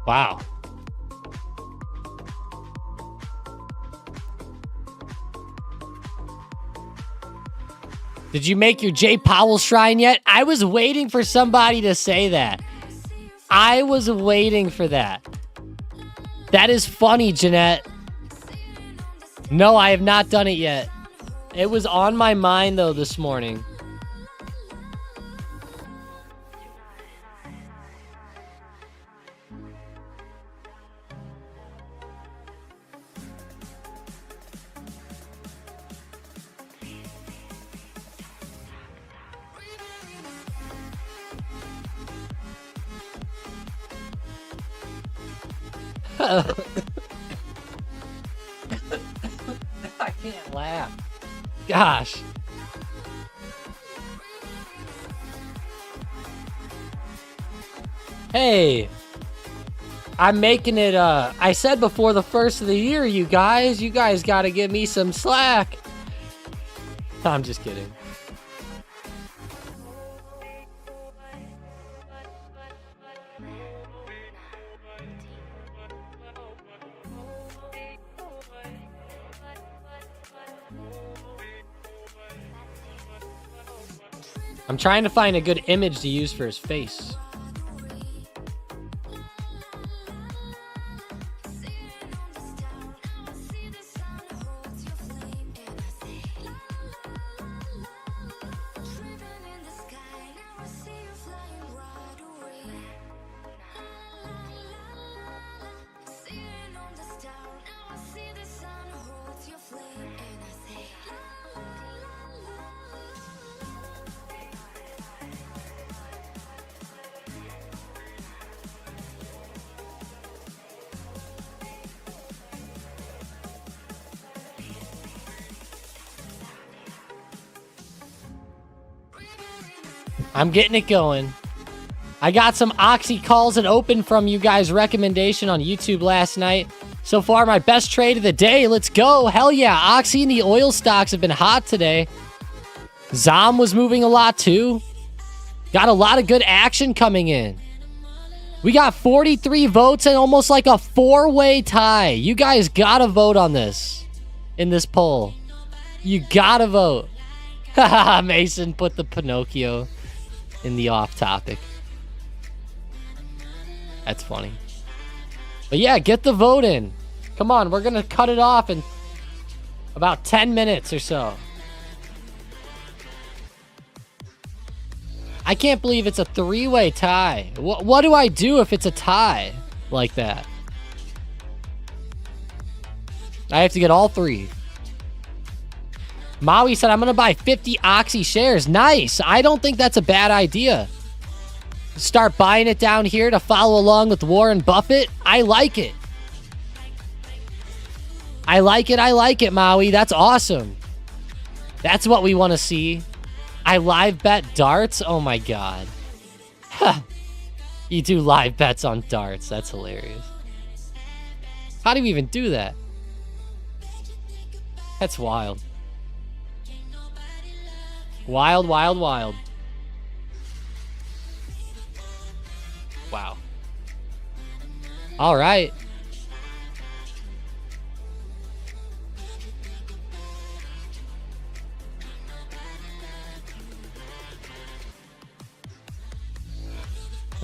S2: Wow. Did you make your J. Powell shrine yet? I was waiting for somebody to say that. I was waiting for that. That is funny, Jeanette. No, I have not done it yet. It was on my mind, though, this morning. I can't laugh. Gosh. Hey. I'm making it, I said before the first of the year, you guys gotta give me some slack. I'm just kidding. I'm trying to find a good image to use for his face. I'm getting it going. I got some Oxy calls and open from you guys' recommendation on YouTube last night. So far, my best trade of the day. Let's go. Hell yeah. Oxy and the oil stocks have been hot today. Zom was moving a lot too. Got a lot of good action coming in. We got 43 votes and almost like a 4-way tie. You guys gotta vote on this. In this poll. You gotta vote. Haha, Mason put the Pinocchio in the off topic. That's funny. But yeah, get the vote in. Come on, we're gonna cut it off in about 10 minutes or so. I can't believe it's a 3-way tie. What do I do if it's a tie like that? I have to get all 3. Maui said, I'm going to buy 50 Oxy shares. Nice. I don't think that's a bad idea. Start buying it down here to follow along with Warren Buffett. I like it. I like it, Maui. That's awesome. That's what we want to see. I live bet darts? Oh my god. You do live bets on darts. That's hilarious. How do you even do that? That's wild. Wild, wild, wild. Wow. All right.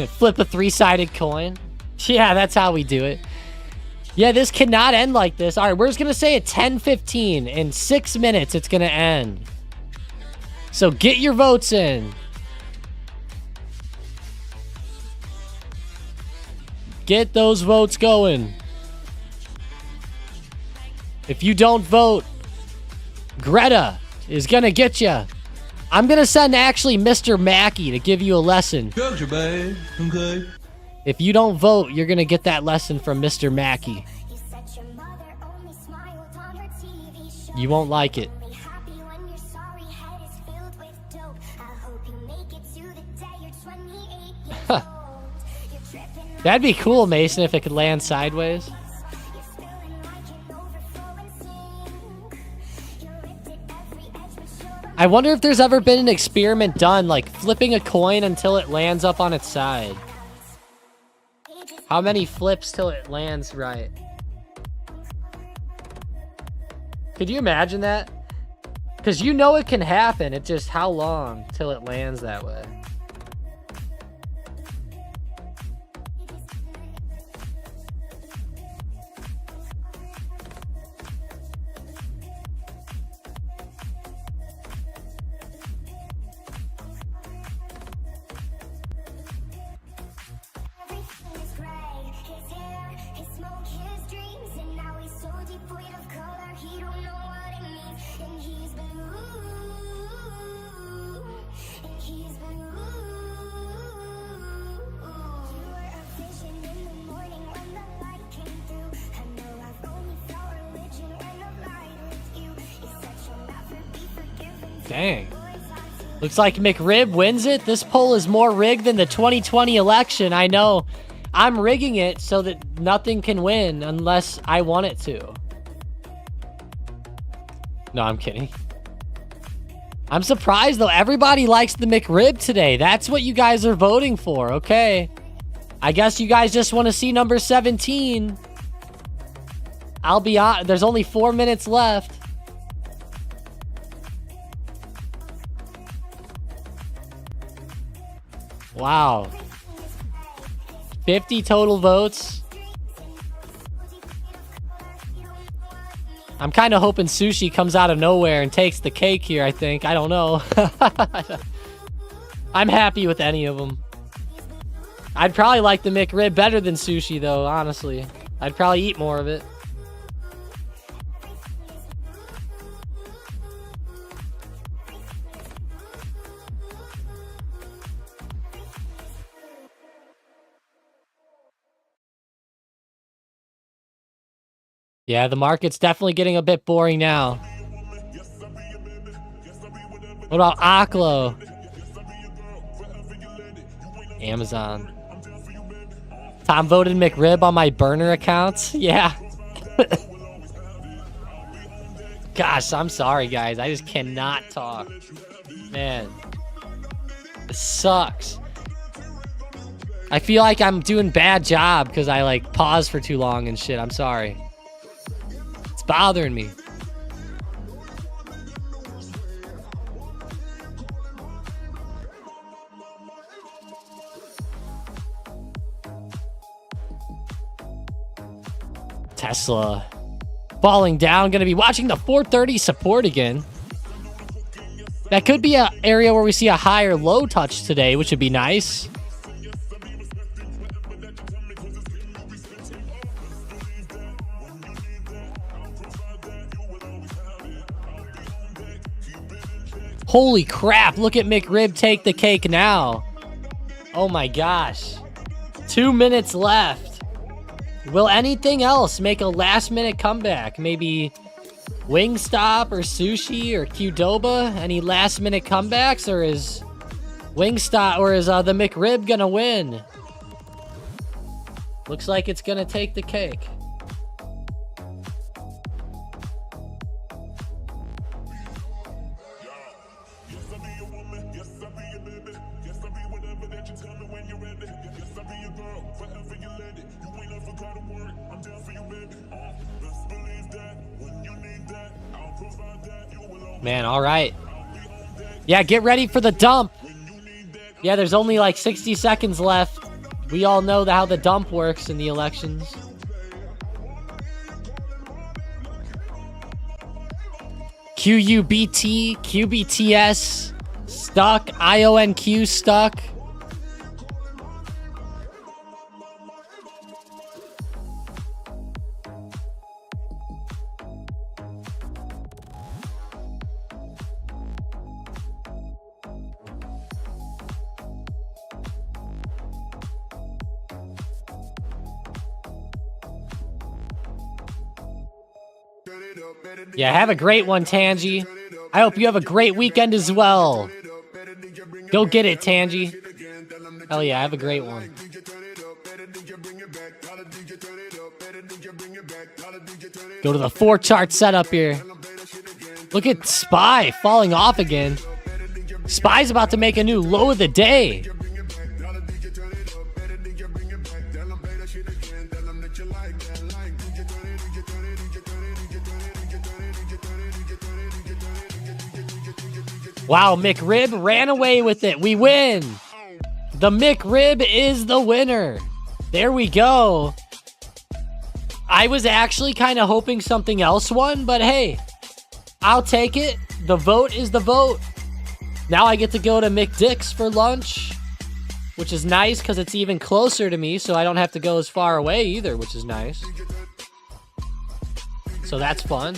S2: Flip a 3-sided coin. Yeah, that's how we do it. Yeah, this cannot end like this. All right, we're just going to say at 10:15. In 6 minutes, it's going to end. So get your votes in. Get those votes going. If you don't vote, Greta is going to get you. I'm going to send actually Mr. Mackey to give you a lesson.
S10: Gotcha, babe. Okay.
S2: If you don't vote, you're going to get that lesson from Mr. Mackey. You won't like it. That'd be cool, Mason, if it could land sideways. I wonder if there's ever been an experiment done, like flipping a coin until it lands up on its side. How many flips till it lands right? Could you imagine that? Because you know it can happen. It's just how long till it lands that way. Dang. Looks like McRib wins it. This poll is more rigged than the 2020 election. I know. I'm rigging it so that nothing can win unless I want it to. No, I'm kidding. I'm surprised, though. Everybody likes the McRib today. That's what you guys are voting for. Okay. I guess you guys just want to see number 17. I'll be on. There's only 4 minutes left. Wow. 50 total votes. I'm kind of hoping Sushi comes out of nowhere and takes the cake here, I think. I don't know. I'm happy with any of them. I'd probably like the McRib better than Sushi, though, honestly. I'd probably eat more of it. Yeah, the market's definitely getting a bit boring now. What about Aklo? Amazon. Tom voted McRib on my burner accounts? Yeah. Gosh, I'm sorry, guys. I just cannot talk. Man, this sucks. I feel like I'm doing bad job because I like pause for too long and shit. I'm sorry. It's bothering me. Tesla falling down. Gonna be watching the 430 support again. That could be an area where we see a higher low touch today, which would be nice. Holy crap, look at McRib take the cake now. Oh my gosh. 2 minutes left. Will anything else make a last minute comeback? Maybe Wingstop or Sushi or Qdoba? Any last minute comebacks, or is Wingstop or is the McRib gonna win? Looks like it's gonna take the cake. Man, all right. Yeah, get ready for the dump. Yeah, there's only like 60 seconds left. We all know how the dump works in the elections. QUBT, QBTS, stuck, IONQ stuck. Yeah, have a great one, Tangy. I hope you have a great weekend as well. Go get it, Tangy. Hell yeah, have a great one. Go to the 4-chart setup here. Look at SPY falling off again. SPY's about to make a new low of the day. Wow, McRib ran away with it. We win. The McRib is the winner. There we go. I was actually kind of hoping something else won, but hey, I'll take it. The vote is the vote. Now I get to go to McDick's for lunch, which is nice because it's even closer to me, so I don't have to go as far away either, which is nice. So that's fun.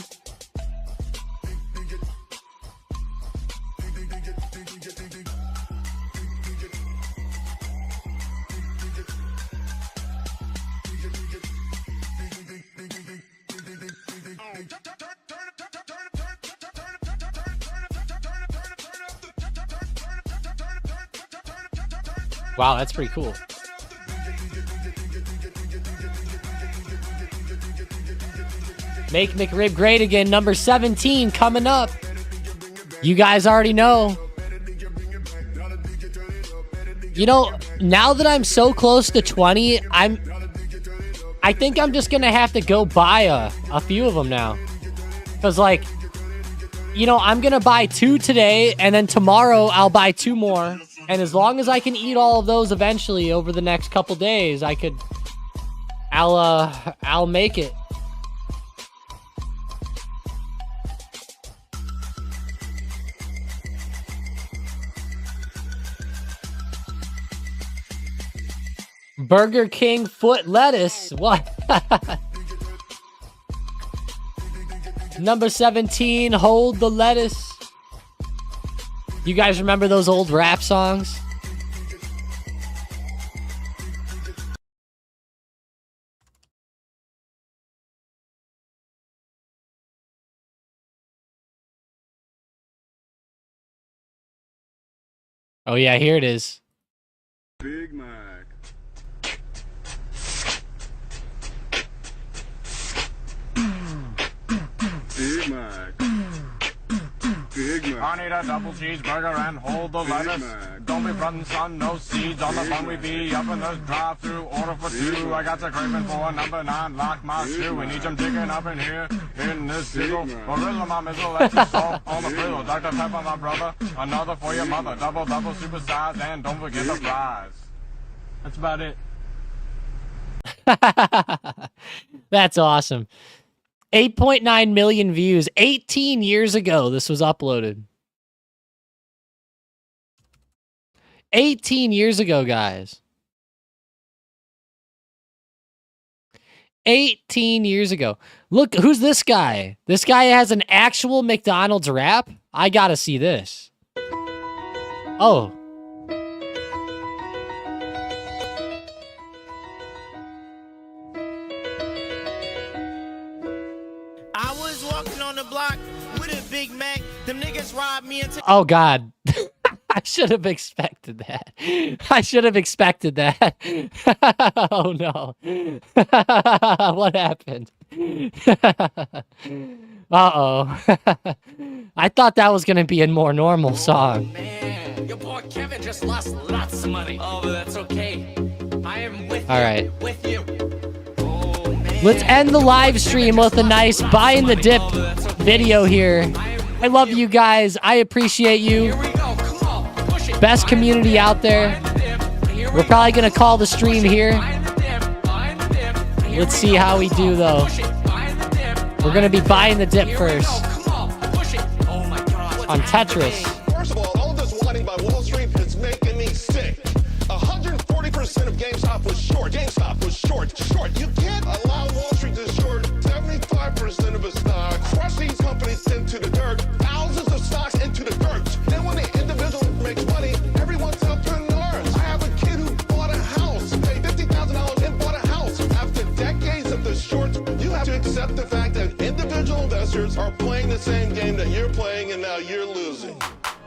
S2: Wow, that's pretty cool. Make McRib great again. Number 17 coming up. You guys already know. You know, now that I'm so close to 20, I think I'm just gonna have to go buy a few of them now. Cause like, you know, I'm gonna buy 2 today, and then tomorrow I'll buy 2 more. And as long as I can eat all of those eventually over the next couple days, I'll make it. Burger King foot lettuce. What? Number 17, hold the lettuce. You guys remember those old rap songs? Oh yeah, here it is.
S11: Big Mac. Big Mac. Big Mac. I need a double cheeseburger and hold the lettuce. Don't be frontin', son, no seeds on the bun. We be up in the drive-thru, order for two. I got the craving for a number 9, lock my shoe. We need some chicken up in here, in this sizzle. Gorilla, my mizzle, that's the salt on the frizzle. Dr. Pepper, my brother, another for your mother. Double, super size, and don't forget the fries. That's about it.
S2: That's awesome. 8.9 million views. 18 years ago, this was uploaded. 18 years ago, guys. 18 years ago. Look, who's this guy? This guy has an actual McDonald's rap? I gotta see this. Oh.
S12: I was walking on the block with a Big Mac. Them niggas robbed me and
S2: Oh, God. I should have expected that. I should have expected that. Oh, no. What happened? Uh-oh. I thought that was going to be a more normal song.
S13: Man, your boy Kevin just lost lots of money. Oh, but that's okay. I am with
S2: All
S13: you.
S2: right.
S13: With you.
S2: Let's end the live stream with a nice buying the dip video here. I love you guys. I appreciate you. Best community out there. We're probably going to call the stream here. Let's see how we do, though. We're going to be buying the dip first. On Tetris.
S14: First of all this whining by Wall Street is making me sick. 140% of GameStop was short. GameStop was short. You can't allow Wall Street to short 75% of a stock, crush these companies into the dirt, thousands of stocks into the dirt. Then when the individual makes money, everyone's entrepreneurs. I have a kid who bought a house, paid $50,000 and bought a house. After decades of the shorts, you have to accept the fact that individual investors are playing the same game that you're playing, and now you're losing.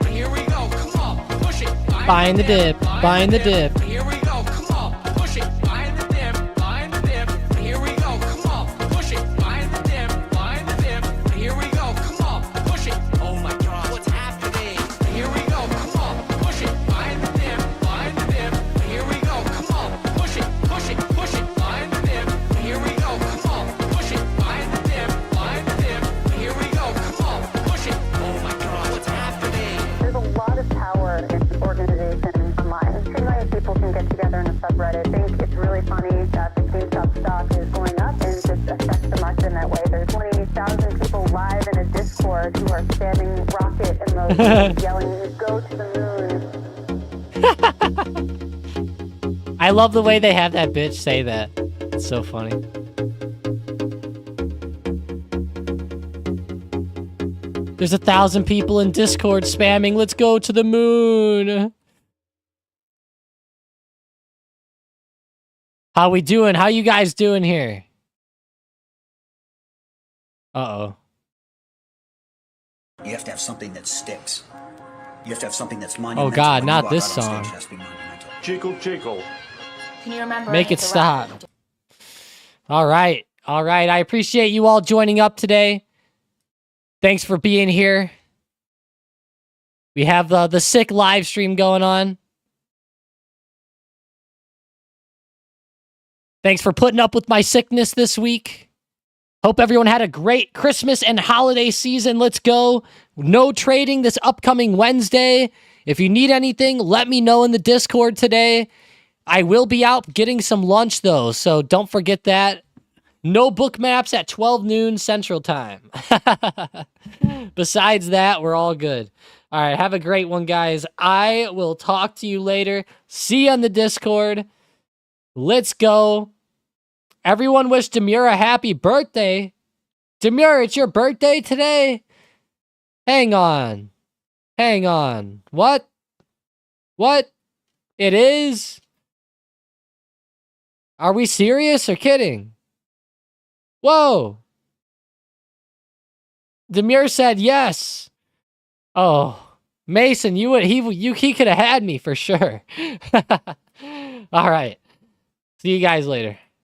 S13: Here we go, come on, push it.
S2: Buying the dip. Buying the dip.
S13: Here we go, come on, push it. Buying the dip, buying the dip. Here we go, come on, push it. Buying the dip, buying the dip. Here we go, come on, push it. Oh my God, what's happening? Here we go, come on, push it. Buying the dip, buying the dip. Here we go, come on, push it, push it, push it. Buying the dip. Here we go, come on, push it. Buying the dip, buying the dip. Here we go, come on, push it. Oh my God, what's happening?
S15: There's a lot of power in organization online. 2 million people can get together in a subreddit. I think it's really funny that the GameStop stock is going up and just affects the market in that way. There's 20,000 people live in a Discord who are spamming rocket emojis, yelling, "Go to the moon."
S2: I love the way they have that bitch say that. It's so funny. There's 1,000 people in Discord spamming, "Let's go to the moon." How we doing? How you guys doing here? Uh-oh.
S16: You have to have something that sticks. You have to have something that's
S2: Oh
S16: monumental.
S2: God,
S16: When you
S2: not
S16: walk
S2: this
S16: out on
S2: song.
S16: stage, it has to be monumental.
S11: Chico.
S15: Can you remember?
S2: Make it stop. All right. All right. I appreciate you all joining up today. Thanks for being here. We have the sick live stream going on. Thanks for putting up with my sickness this week. Hope everyone had a great Christmas and holiday season. Let's go. No trading this upcoming Wednesday. If you need anything, let me know in the Discord today. I will be out getting some lunch, though, so don't forget that. No book maps at 12 noon Central Time. Besides that, we're all good. All right, have a great one, guys. I will talk to you later. See you on the Discord. Let's go. Everyone wish Demure a happy birthday. Demure, it's your birthday today? Hang on. Hang on. What? What? It is? Are we serious or kidding? Whoa. Demure said yes. Oh, Mason, he could have had me for sure. All right. See you guys later.